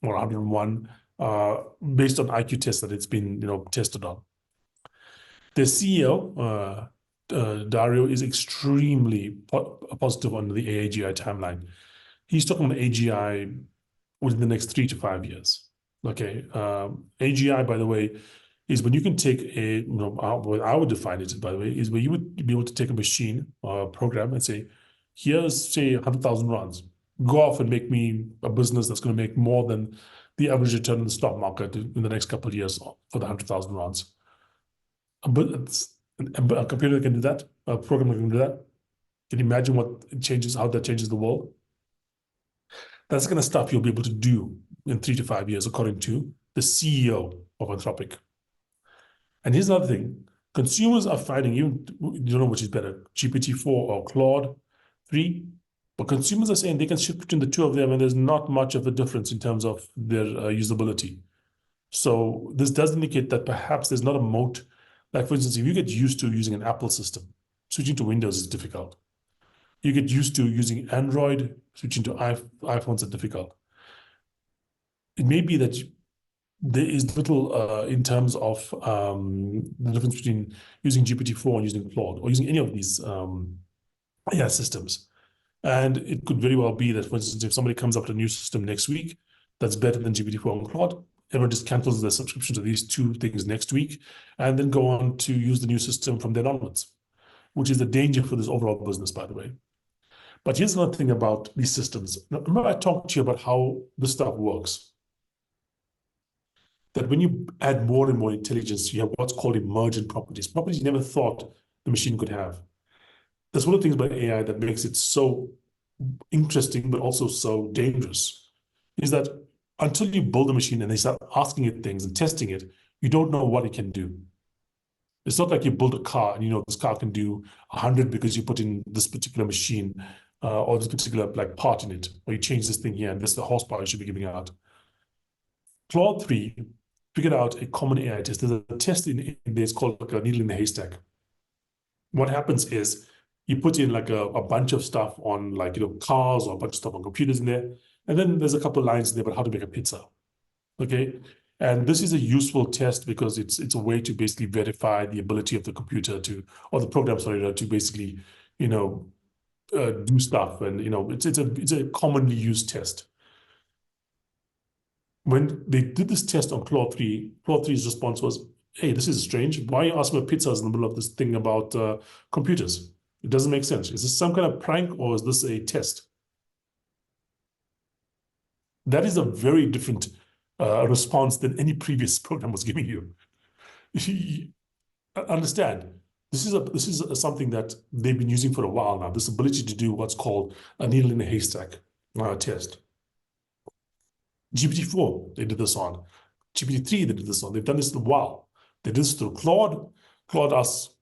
or 101 based on IQ tests that it's been tested on. The CEO, Dario, is extremely positive on the AGI timeline. He's talking about AGI within the next 3 to 5 years. Okay, AGI, by the way, is when you can take a, what I would define it, by the way, is where you would be able to take a machine or a program and say, here's, say, 100,000 runs. Go off and make me a business that's going to make more than the average return in the stock market in the next couple of years for the 100,000 runs. But a computer can do that. A program can do that. Can you imagine how that changes the world? That's the kind of stuff you'll be able to do in 3 to 5 years, according to the CEO of Anthropic. And here's another thing. Consumers are finding, you don't know which is better, GPT-4 or Claude 3, but consumers are saying they can shift between the two of them and there's not much of a difference in terms of their usability. So this does indicate that perhaps there's not a moat. Like, for instance, if you get used to using an Apple system, switching to Windows is difficult. You get used to using Android, switching to iPhones is difficult. It may be that there is little in terms of the difference between using GPT-4 and using Claude or using any of these AI systems. And it could very well be that, for instance, if somebody comes up with a new system next week that's better than GPT-4 and Claude, everyone just cancels their subscription to these two things next week and then go on to use the new system from then onwards, which is the danger for this overall business, by the way. But here's another thing about these systems. Now, remember I talked to you about how this stuff works. That when you add more and more intelligence, you have what's called emergent properties, properties you never thought the machine could have. That's one of the things about AI that makes it so interesting, but also so dangerous, is that until you build a machine and they start asking it things and testing it, you don't know what it can do. It's not like you build a car and this car can do 100 because you put in this particular machine or this particular part in it, or you change this thing here and this is the horsepower you should be giving out. Claude 3 figured out a common AI test. There's a test in there, it's called like a needle in the haystack. What happens is you put in like a bunch of stuff on cars or a bunch of stuff on computers in there, and then there's a couple of lines in there about how to make a pizza. Okay, and this is a useful test because it's a way to basically verify the ability of the computer or the program, sorry, to basically do stuff, and it's a commonly used test. When they did this test on Claude 3's response was, hey, this is strange. Why are you asking about pizzas in the middle of this thing about computers? It doesn't make sense. Is this some kind of prank or is this a test? That is a very different response than any previous program was giving you. Understand, this is something that they've been using for a while now, this ability to do what's called a needle in a haystack test. GPT-4, they did this on. GPT-3 they did this on. They've done this in a while. They did this through Claude. Claude asks,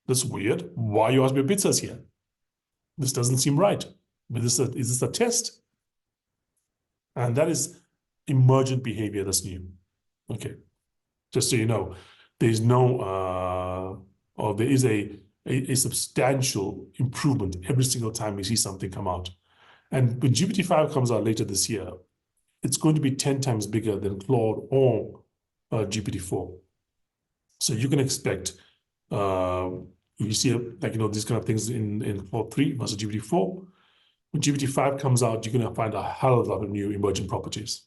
"This is weird. Why you ask me pizzas here? This doesn't seem right. Is this a test?" And that is emergent behavior that's new. Okay, just so you know, there's no, or there is a substantial improvement every single time we see something come out. And when GPT-5 comes out later this year, it's going to be 10 times bigger than Claude or GPT-4. So you can expect, you see, these kind of things in Claude 3 versus GPT-4. When GPT-5 comes out, you're going to find a hell of a lot of new emerging properties.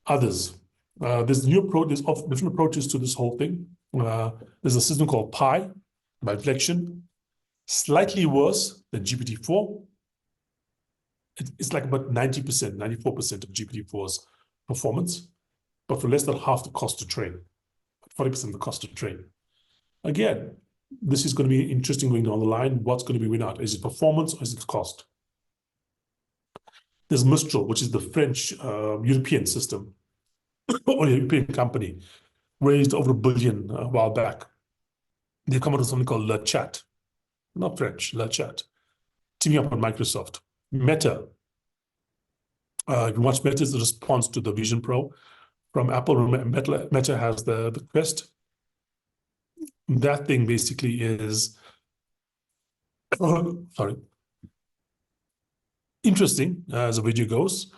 Others, there's different approaches to this whole thing. There's a system called Pi by Inflection, slightly worse than GPT-4. It's like about 90%, 94% of GPT-4's performance, but for less than half the cost to train, 40% of the cost to train. Again, this is going to be interesting going down the line. What's going to be win out? Is it performance or is it cost? There's Mistral, which is the French European system, or European company, raised over $1 billion a while back. They come out with something called Le Chat, not French, Le Chat, teaming up with Microsoft. Meta, if you watch Meta's response to the Vision Pro from Apple, Meta has the Quest. That thing basically is, sorry, interesting as the video goes.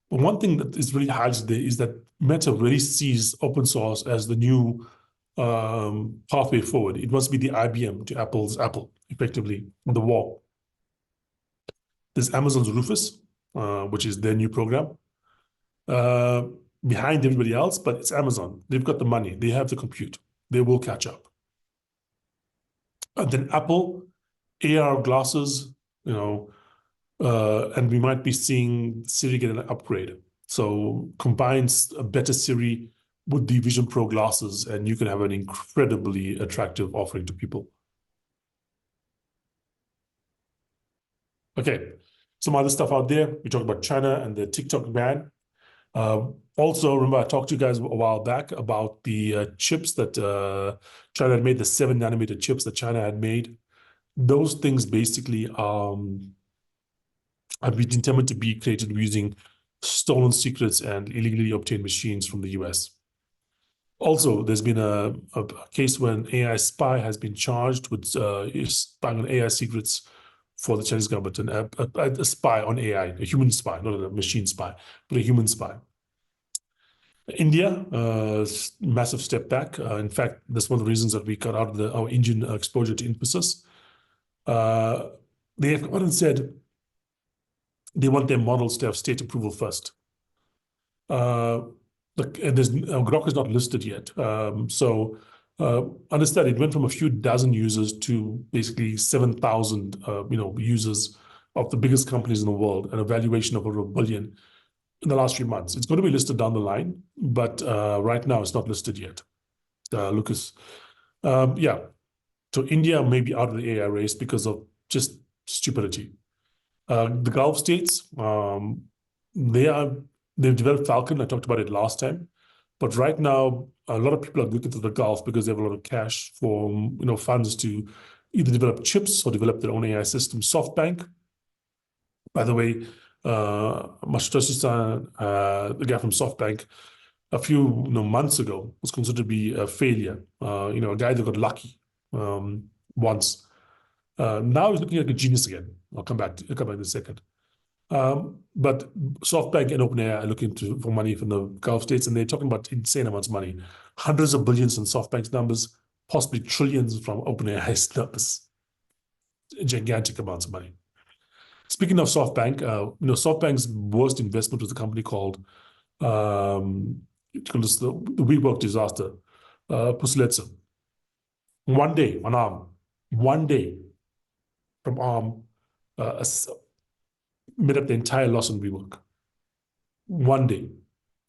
But one thing that is really highlighted there is that Meta really sees open source as the new pathway forward. It must be the IBM to Apple's Apple, effectively, in the war. There's Amazon's Rufus, which is their new program, behind everybody else, but it's Amazon. They've got the money. They have the compute. They will catch up. And then Apple, AR glasses, and we might be seeing Siri get an upgrade. So combines a better Siri with the Vision Pro glasses, and you can have an incredibly attractive offering to people. Okay, some other stuff out there. We talked about China and the TikTok ban. Also, remember I talked to you guys a while back about the chips that China had made, the 7-nanometer chips that China had made. Those things basically have been determined to be created using stolen secrets and illegally obtained machines from the US. Also, there's been a case when an AI spy has been charged with spying on AI secrets for the Chinese government, and a spy on AI, a human spy, not a machine spy, but a human spy. India, massive step back. In fact, that's one of the reasons that we cut out of our Indian exposure to Infosys. They have gone and said they want their models to have state approval first. Groq is not listed yet. Understand it went from a few dozen users to basically 7,000 users of the biggest companies in the world, and a valuation of over $1 billion in the last few months. It's going to be listed down the line, but right now it's not listed yet. Lucas. Yeah. So India may be out of the AI race because of just stupidity. The Gulf states, they've developed Falcon. I talked about it last time. But right now, a lot of people are looking to the Gulf because they have a lot of cash for funds to either develop chips or develop their own AI system. SoftBank, by the way, Masayoshi-san, the guy from SoftBank, a few months ago was considered to be a failure. A guy that got lucky once. Now he's looking like a genius again. I'll come back in a second. But SoftBank and OpenAI are looking for money from the Gulf states, and they're talking about insane amounts of money. Hundreds of billions in SoftBank's numbers, possibly trillions from OpenAI's numbers. Gigantic amounts of money. Speaking of SoftBank, SoftBank's worst investment was a company called the WeWork disaster, Pusiletse. One day from ARM, made up the entire loss on WeWork. One day,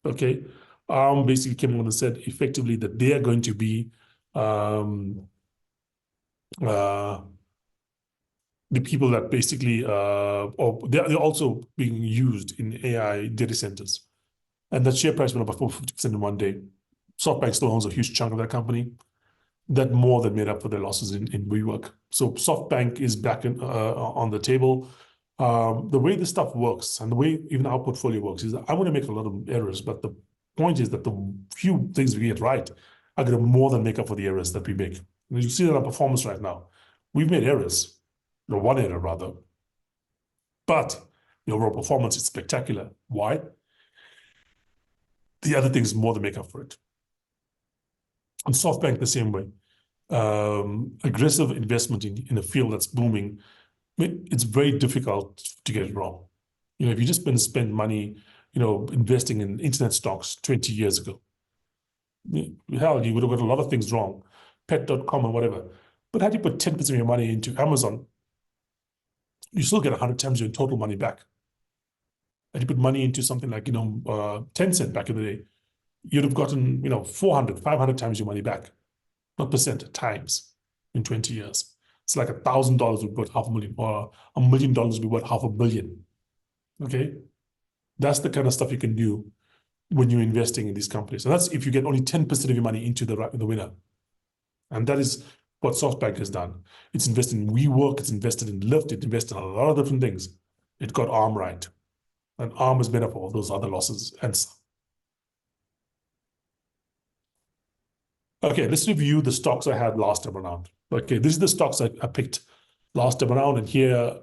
okay? ARM basically came on and said effectively that they are going to be the people that basically, or they're also being used in AI data centers. and that share price went up by 450% in one day. SoftBank still owns a huge chunk of that company. That more than made up for their losses in WeWork. So SoftBank is back on the table. The way this stuff works and the way even our portfolio works is that I want to make a lot of errors, but the point is that the few things we get right are going to more than make up for the errors that we make. And you see that in our performance right now. We've made errors, or one error rather, but the overall performance is spectacular. Why? The other things more than make up for it. And SoftBank the same way. Aggressive investment in a field that's booming, it's very difficult to get it wrong. If you just spend money, investing in internet stocks 20 years ago, hell, you would have got a lot of things wrong, pet.com or whatever. But had you put 10% of your money into Amazon, you still get 100 times your total money back. Had you put money into something like, Tencent back in the day, you'd have gotten, 400, 500 times your money back. Not percent, times in 20 years. It's like $1,000 would be worth $500,000, or $1 million would be worth $500 million. Okay? That's the kind of stuff you can do when you're investing in these companies. And that's if you get only 10% of your money into the winner. And that is what SoftBank has done. It's invested in WeWork, it's invested in Lyft, it invested in a lot of different things. It got ARM right. And ARM has made up all those other losses and some. Okay, let's review the stocks I had last time around. Okay, this is the stocks I picked last time around, and here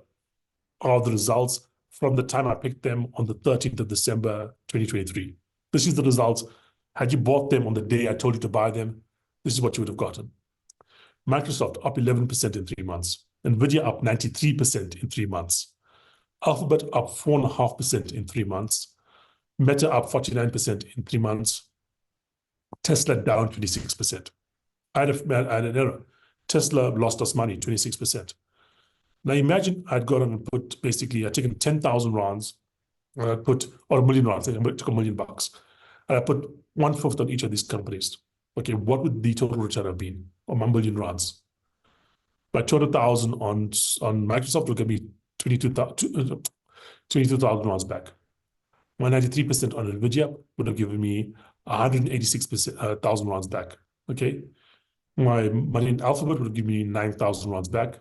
are the results from the time I picked them on the 13th of December, 2023. This is the results. Had you bought them on the day I told you to buy them, this is what you would have gotten. Microsoft up 11% in 3 months. NVIDIA up 93% in 3 months. Alphabet up 4.5% in 3 months. Meta up 49% in 3 months. Tesla down 26%. I had an error. Tesla lost us money, 26%. Now imagine I'd gone and put, basically, I'd taken 10,000 rands, or $1 million rands, I took $1 million, and I put 1/5 on each of these companies. Okay, what would the total return have been on 1 million rands? By 200,000 on Microsoft, will give me 22,000 rands back. My 93% on NVIDIA would have given me 186,000 rands back. Okay, my money in Alphabet would have given me 9,000 rands back.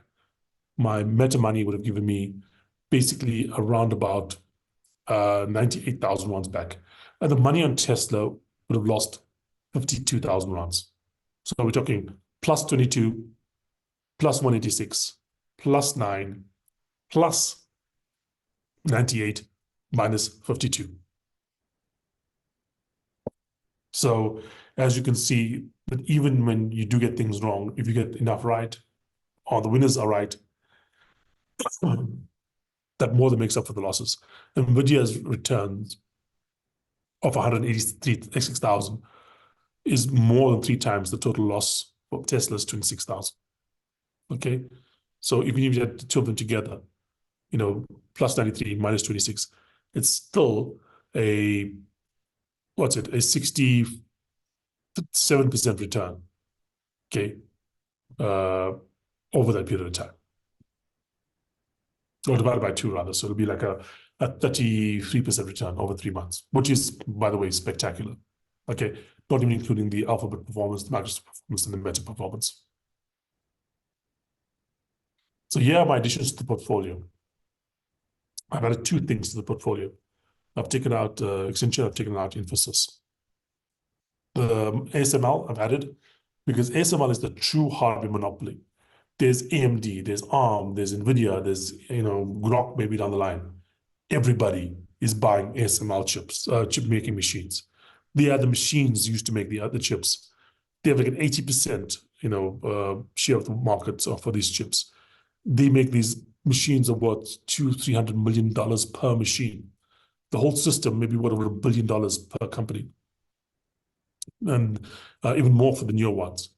My Meta money would have given me basically around about 98,000 rands back. And the money on Tesla would have lost 52,000 rands. So we're talking plus 22, plus 186, plus 9, plus 98, minus 52. So as you can see, that even when you do get things wrong, if you get enough right, or the winners are right, that more than makes up for the losses. NVIDIA's returns of 186,000 is more than 3 times the total loss of Tesla's 26,000. Okay, so even if you had the two of them together, plus 93 minus 26, it's still a 67% return, okay, over that period of time. Or divided by 2 rather, so it'll be like a 33% return over 3 months, which is, by the way, spectacular. Okay, not even including the Alphabet performance, the Microsoft performance, and the Meta performance. So here are my additions to the portfolio. I've added 2 things to the portfolio. I've taken out Accenture, I've taken out Infosys. The ASML I've added because ASML is the true hardware monopoly. There's AMD, there's ARM, there's NVIDIA, there's Groq maybe down the line. Everybody is buying ASML chips, chip making machines. They are the machines used to make the other chips. They have like an 80% share of the market for these chips. They make these machines of worth $200-300 million per machine. The whole system maybe worth over $1 billion per company, and even more for the newer ones.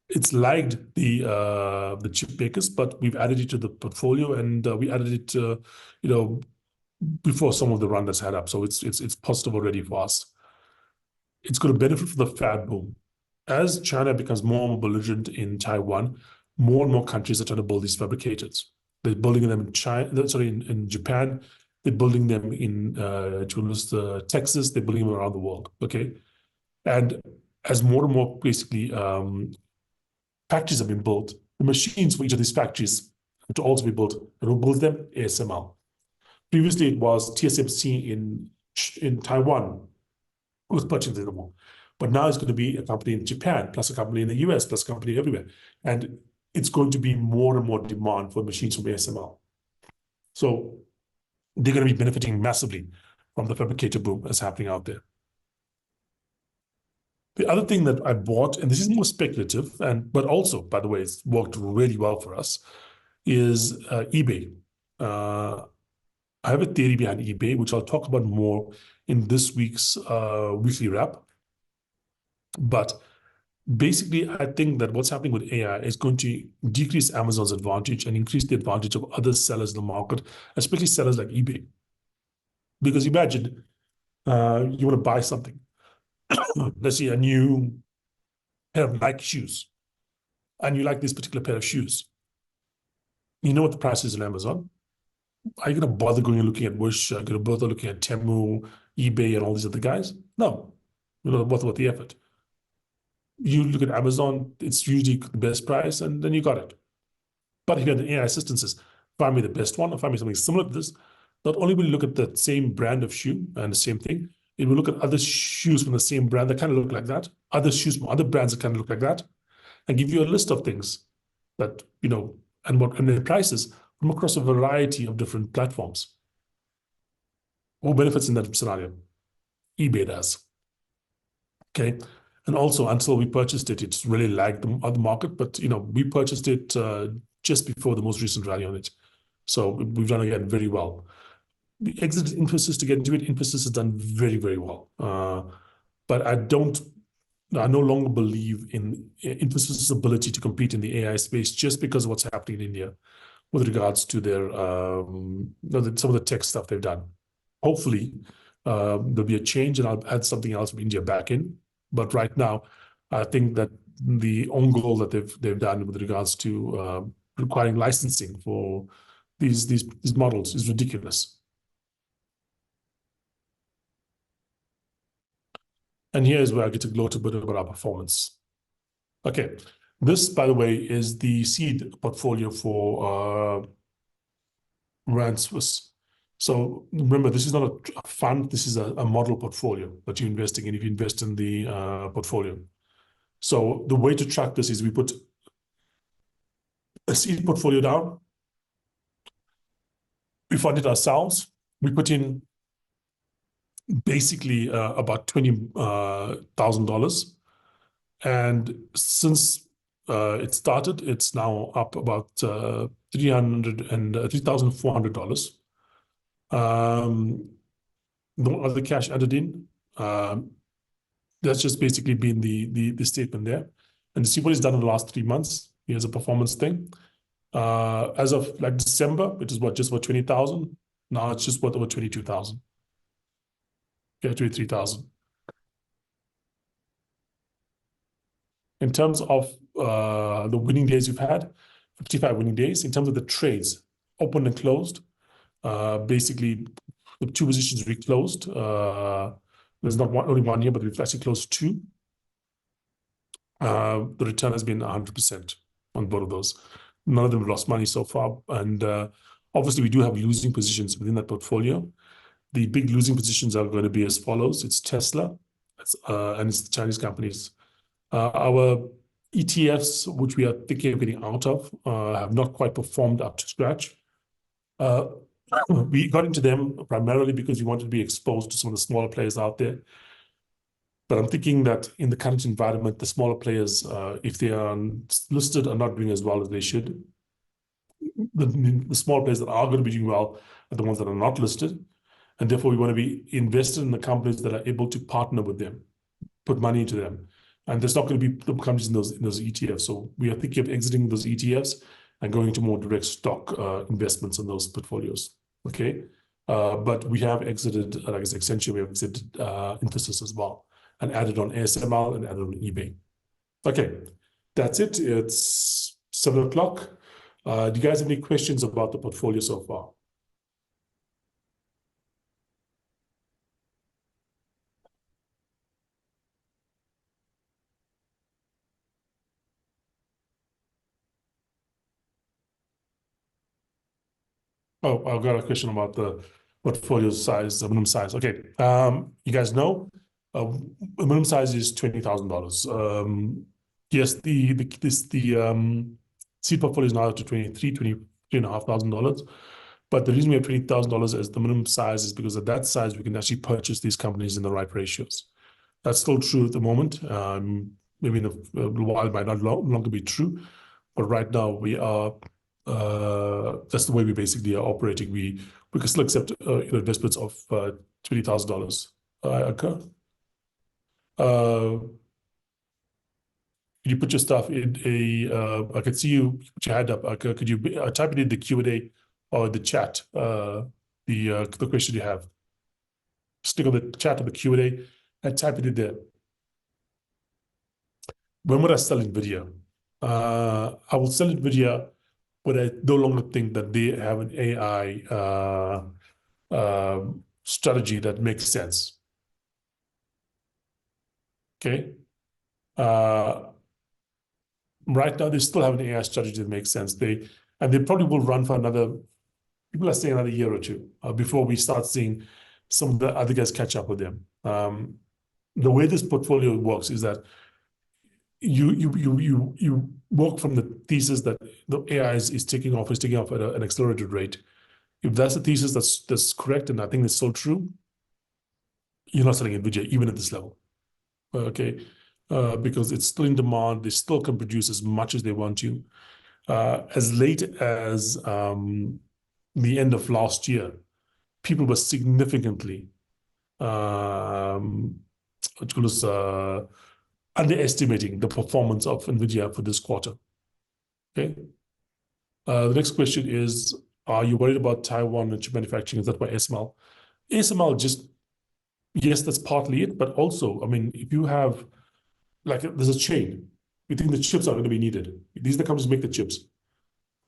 It's lagged the chip makers, but we've added it to the portfolio, and we added it before some of the run that's had up. So it's positive already for us. It's going to benefit from the fab boom. As China becomes more and more belligerent in Taiwan, more and more countries are trying to build these fabricators. They're building them in China, in Japan, They're building them in Texas. They're building them around the world. Okay, and as more and more basically factories have been built, the machines for each of these factories have to also be built. And who builds them? ASML. Previously, it was TSMC in Taiwan who was purchasing them all. But now it's going to be a company in Japan, plus a company in the US, plus a company everywhere. And it's going to be more and more demand for machines from ASML. So they're going to be benefiting massively from the fabricator boom that's happening out there. The other thing that I bought, and this is more speculative, but also, by the way, it's worked really well for us, is eBay. I have a theory behind eBay, which I'll talk about more in this week's weekly wrap. But basically, I think that what's happening with AI is going to decrease Amazon's advantage and increase the advantage of other sellers in the market, especially sellers like eBay. Because imagine you want to buy something. Let's say a new pair of Nike shoes, and you like this particular pair of shoes. You know what the price is on Amazon. Are you going to bother going and looking at Wish? Are you going to bother looking at Temu, eBay, and all these other guys? No. You're not bother with the effort. You look at Amazon, it's usually the best price, and then you got it. But if you have an AI assistant says, find me the best one, or find me something similar to this, not only will you look at the same brand of shoe and the same thing, it will look at other shoes from the same brand that kind of look like that, other shoes from other brands that kind of look like that, and give you a list of things that, and their prices from across a variety of different platforms. Who benefits in that scenario? eBay does. Okay. And also, until we purchased it, it's really lagged the other market. But we purchased it just before the most recent rally on it, so we've done again very well. We exited Infosys to get into it. Infosys has done very, very well. But I no longer believe in Infosys' ability to compete in the AI space just because of what's happening in India with regards to their some of the tech stuff they've done. Hopefully, there'll be a change, and I'll add something else from India back in. But right now, I think that the own goal that they've done with regards to requiring licensing for these models is ridiculous. And here's where I get to gloat a bit about our performance. Okay, this, by the way, is the seed portfolio for Rand Swiss. So remember, this is not a fund, this is a model portfolio that you're investing in if you invest in the portfolio. So the way to track this is we put a seed portfolio down, we fund it ourselves, we put in basically about $20,000. And since it started, it's now up about $3,400. No other cash added in. That's just basically been the statement there. And to see what it's done in the last 3 months, here's a performance thing. As of like December, it is just about 20,000. Now it's just over 22,000. Okay, 23,000. In terms of the winning days we've had, 55 winning days. In terms of the trades, open and closed, basically the 2 positions we closed. There's not only one here, but we've actually closed 2. The return has been 100% on both of those. None of them have lost money so far. And obviously, we do have losing positions within that portfolio. The big losing positions are going to be as follows. It's Tesla, and it's the Chinese companies. Our ETFs, which we are thinking of getting out of, have not quite performed up to scratch. We got into them primarily because we wanted to be exposed to some of the smaller players out there. But I'm thinking that in the current environment, the smaller players, if they are listed, are not doing as well as they should. The small players that are going to be doing well are the ones that are not listed. And therefore, we want to be invested in the companies that are able to partner with them, put money into them. And there's not going to be the companies in those ETFs. So we are thinking of exiting those ETFs and going to more direct stock investments in those portfolios. Okay. But we have exited, like I said, Accenture, we have exited Infosys as well, and added on ASML and added on eBay. Okay, that's it. It's 7 o'clock. Do you guys have any questions about the portfolio so far? Oh, I've got a question about the portfolio size, the minimum size. Okay. You guys know, the minimum size is $20,000. Yes, the seed portfolio is now up to $23,500. But the reason we have $20,000 as the minimum size is because at that size, we can actually purchase these companies in the right ratios. That's still true at the moment. Maybe in a while it might not longer be true, but right now we are. That's the way we basically are operating. We can still accept investments of $20,000. Okay. Could you put your stuff in a? I could see you put your hand up. Could you type it in the Q&A or the chat? The question you have. Stick on the chat or the Q&A and type it in there. When would I sell NVIDIA? I will sell NVIDIA, but I no longer think that they have an AI strategy that makes sense. Okay. Right now, they still have an AI strategy that makes sense. They probably will run for another. People are saying another year or two before we start seeing some of the other guys catch up with them. The way this portfolio works is that you work from the thesis that the AI is taking off at an accelerated rate. If that's the thesis that's correct, and I think it's so true, you're not selling NVIDIA even at this level. Okay, because it's still in demand. They still can produce as much as they want to. As late as the end of last year, people were significantly underestimating the performance of NVIDIA for this quarter. Okay. The next question is, are you worried about Taiwan and chip manufacturing? Is that by ASML? ASML just, yes, that's partly it, but also, I mean, if you have, like, there's a chain. You think the chips are going to be needed. These are the companies that make the chips.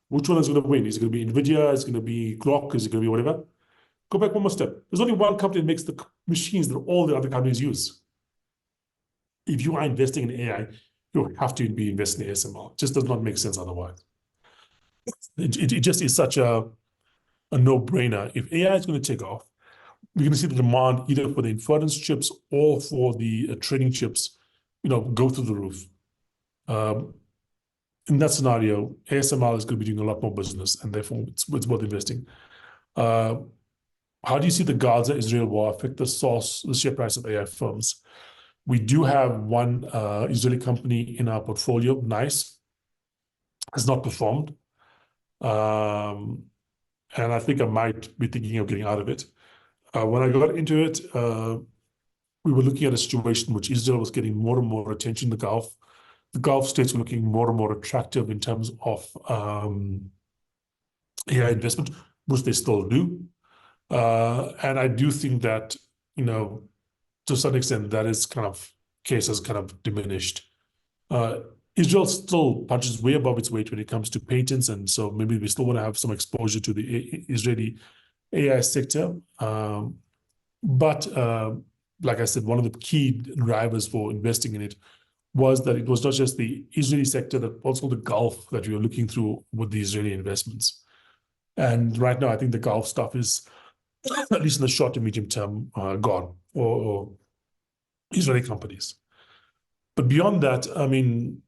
Which one is going to win? Is it going to be NVIDIA? Is it going to be Groq? Is it going to be whatever? Go back one more step. There's only one company that makes the machines that all the other companies use. If you are investing in AI, you have to be investing in ASML. It just does not make sense otherwise. It just is such a no-brainer. If AI is going to take off, we're going to see the demand either for the inference chips or for the training chips, go through the roof. In that scenario, ASML is going to be doing a lot more business, and therefore it's worth investing. How do you see the Gaza-Israel war affect the share price of AI firms? We do have one Israeli company in our portfolio, Nice, has not performed. And I think I might be thinking of getting out of it. When I got into it, we were looking at a situation in which Israel was getting more and more attention in the Gulf. The Gulf states were looking more and more attractive in terms of AI investment, which they still do. And I do think that, to some extent, that is case has kind of diminished. Israel still punches way above its weight when it comes to patents, and so maybe we still want to have some exposure to the Israeli AI sector. But like I said, one of the key drivers for investing in it was that it was not just the Israeli sector, but also the Gulf that we were looking through with the Israeli investments. And right now, I think the Gulf stuff is, at least in the short to medium term, gone, or Israeli companies. But beyond that, I mean,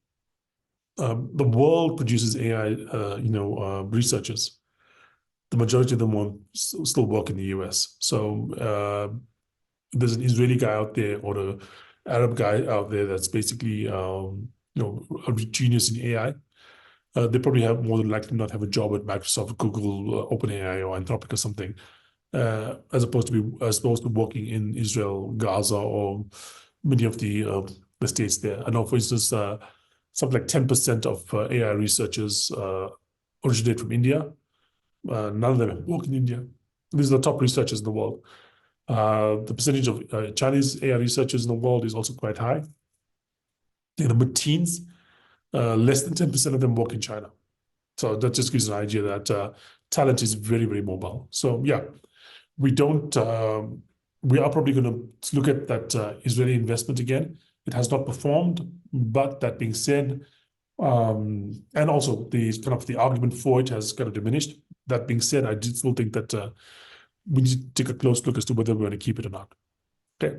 the world produces AI, researchers. The majority of them still work in the US. So there's an Israeli guy out there or an Arab guy out there that's basically, a genius in AI. They probably have more than likely not have a job at Microsoft, Google, OpenAI, or Anthropic or something, as opposed to working in Israel, Gaza, or many of the states there. I know, for instance, something like 10% of AI researchers originate from India. None of them work in India. These are the top researchers in the world. The percentage of Chinese AI researchers in the world is also quite high. In the mid-teens, less than 10% of them work in China. So that just gives an idea that talent is very, very mobile. So yeah, we are probably going to look at that Israeli investment again. It has not performed, but that being said, And also the argument for it has kind of diminished. That being said, I still think that we need to take a close look as to whether we're going to keep it or not. Okay.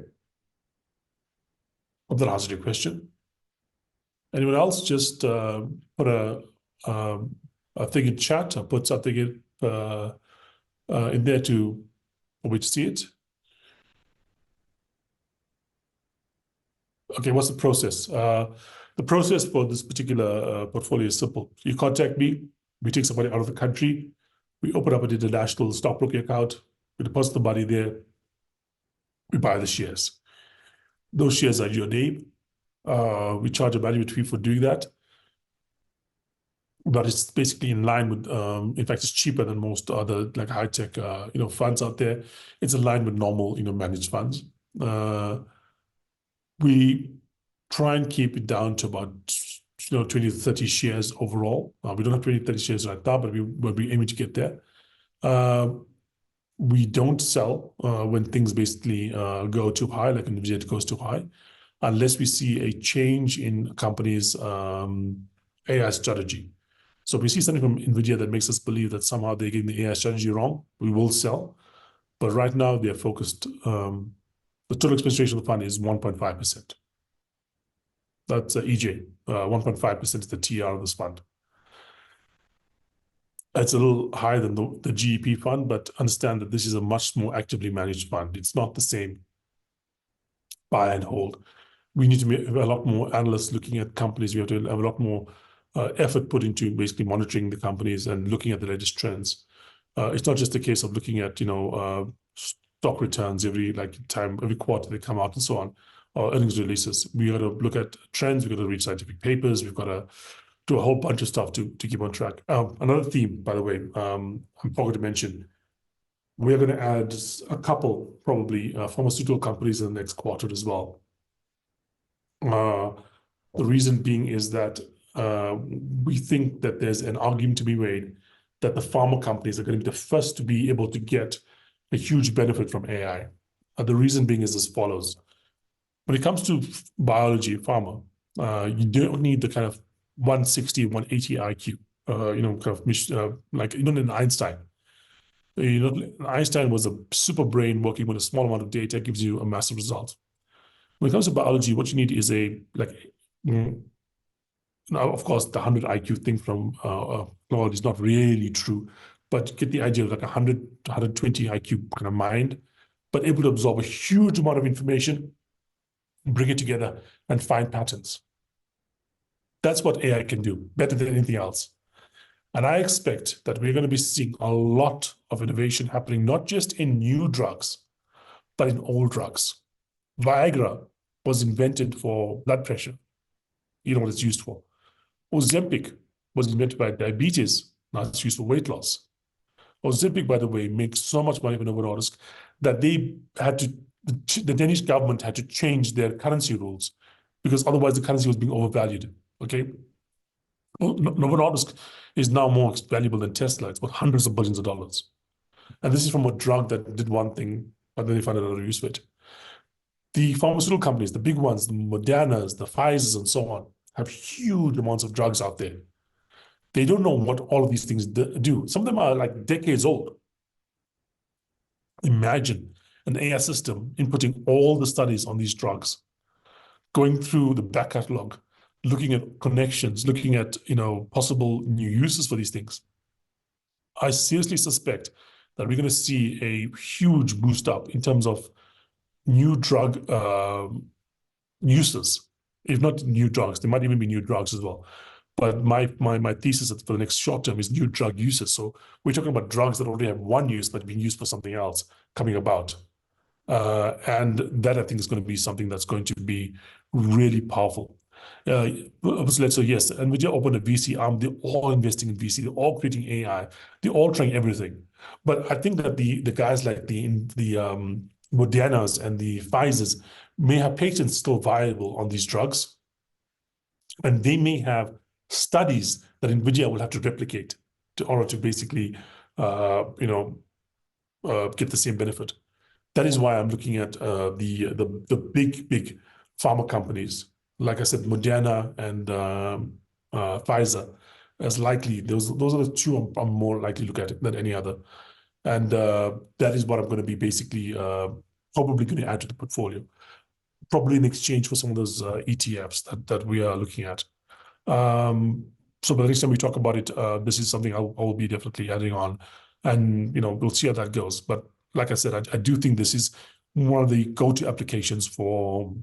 Hope that answered your question. Anyone else? Just put a thing in chat or put something in there for me to see it. Okay, what's the process? The process for this particular portfolio is simple. You contact me, we take somebody out of the country, we open up an international stockbroking account, we deposit the money there, we buy the shares. Those shares are in your name. We charge a management fee for doing that. But it's basically in line with, in fact, it's cheaper than most other like high-tech, funds out there. It's in line with normal, managed funds. We try and keep it down to about 20 to 30 shares overall. We don't have 20 to 30 shares right now, but we're aiming to get there. We don't sell when things basically go too high, like NVIDIA goes too high, unless we see a change in a company's AI strategy. So if we see something from NVIDIA that makes us believe that somehow they're getting the AI strategy wrong, we will sell. But right now, they are focused. The total expense ratio of the fund is 1.5%. That's EJ. 1.5% is the TR of this fund. It's a little higher than the GEP fund, but understand that this is a much more actively managed fund. It's not the same buy and hold. We need to have a lot more analysts looking at companies. We have to have a lot more effort put into basically monitoring the companies and looking at the latest trends. It's not just a case of looking at stock returns every quarter they come out and so on, or earnings releases. We got to look at trends. We got to read scientific papers. We've got to do a whole bunch of stuff to keep on track. Another theme, by the way, I forgot to mention, we're going to add a couple probably pharmaceutical companies in the next quarter as well. The reason being is that we think that there's an argument to be made that the pharma companies are going to be the first to be able to get a huge benefit from AI. The reason being is as follows. When it comes to biology, pharma, you don't need the kind of 160, 180 IQ, like in Einstein. Einstein was a super brain working with a small amount of data, gives you a massive result. When it comes to biology, what you need is now, of course, the 100 IQ thing from Claude is not really true, but get the idea of like 100 to 120 IQ kind of mind, but able to absorb a huge amount of information, bring it together, and find patterns. That's what AI can do, better than anything else. And I expect that we're going to be seeing a lot of innovation happening, not just in new drugs, but in old drugs. Viagra was invented for blood pressure. You know what it's used for. Ozempic was invented by diabetes. Now it's used for weight loss. Ozempic, by the way, makes so much money for Novo Nordisk that they had to, the Danish government had to change their currency rules because otherwise the currency was being overvalued. Okay. Novo Nordisk is now more valuable than Tesla. It's worth hundreds of billions of dollars. And this is from a drug that did one thing, but then they found another use for it. The pharmaceutical companies, the big ones, the Modernas, the Pfizers, and so on, have huge amounts of drugs out there. They don't know what all of these things do. Some of them are like decades old. Imagine an AI system inputting all the studies on these drugs, going through the back catalog, looking at connections, looking at possible new uses for these things. I seriously suspect that we're going to see a huge boost up in terms of new drug uses. If not new drugs, there might even be new drugs as well. But my thesis for the next short term is new drug uses. So we're talking about drugs that already have one use, but being used for something else coming about. And that I think is going to be something that's going to be really powerful. So yes, NVIDIA opened a VC arm. They're all investing in VC. They're all creating AI. They're all trying everything. But I think that the guys like the Modernas and the Pfizers may have patents still viable on these drugs, and they may have studies that NVIDIA will have to replicate in order to basically, get the same benefit. That is why I'm looking at the big pharma companies. Like I said, Moderna and Pfizer as likely. Those are the two I'm more likely to look at than any other. And that is what I'm going to be basically probably going to add to the portfolio, probably in exchange for some of those ETFs that we are looking at. So by the next time we talk about it, this is something I'll be definitely adding on, and we'll see how that goes. But like I said, I do think this is one of the go-to applications for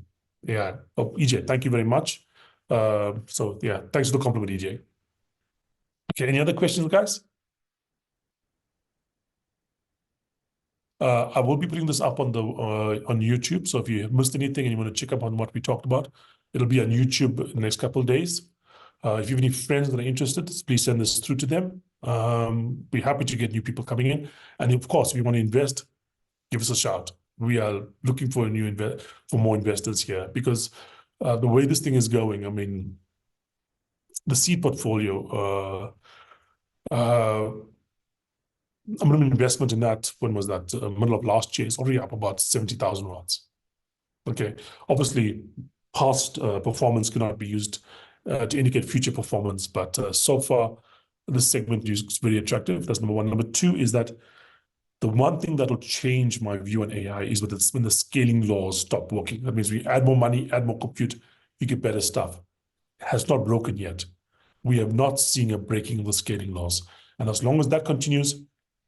AI. Oh, EJ, thank you very much. So yeah, thanks for the compliment, EJ. Okay, any other questions, guys? I will be putting this up on YouTube. So if you missed anything and you want to check up on what we talked about, it'll be on YouTube in the next couple of days. If you have any friends that are interested, please send this through to them. We're happy to get new people coming in. And of course, if you want to invest, give us a shout. We are looking for more investors here, because the way this thing is going, I mean, the seed portfolio, minimum investment in that, when was that? Middle of last year, is already up about 70,000 rands. Okay, obviously, past performance cannot be used to indicate future performance, but so far, this segment is very attractive. That's number one. Number two is that the one thing that will change my view on AI is when the scaling laws stop working. That means we add more money, add more compute, you get better stuff. It has not broken yet. We have not seen a breaking of the scaling laws. And as long as that continues,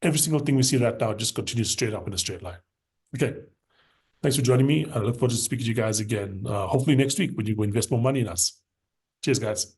every single thing we see right now just continues straight up in a straight line. Okay. Thanks for joining me. I look forward to speaking to you guys again, hopefully next week when you invest more money in us. Cheers, guys.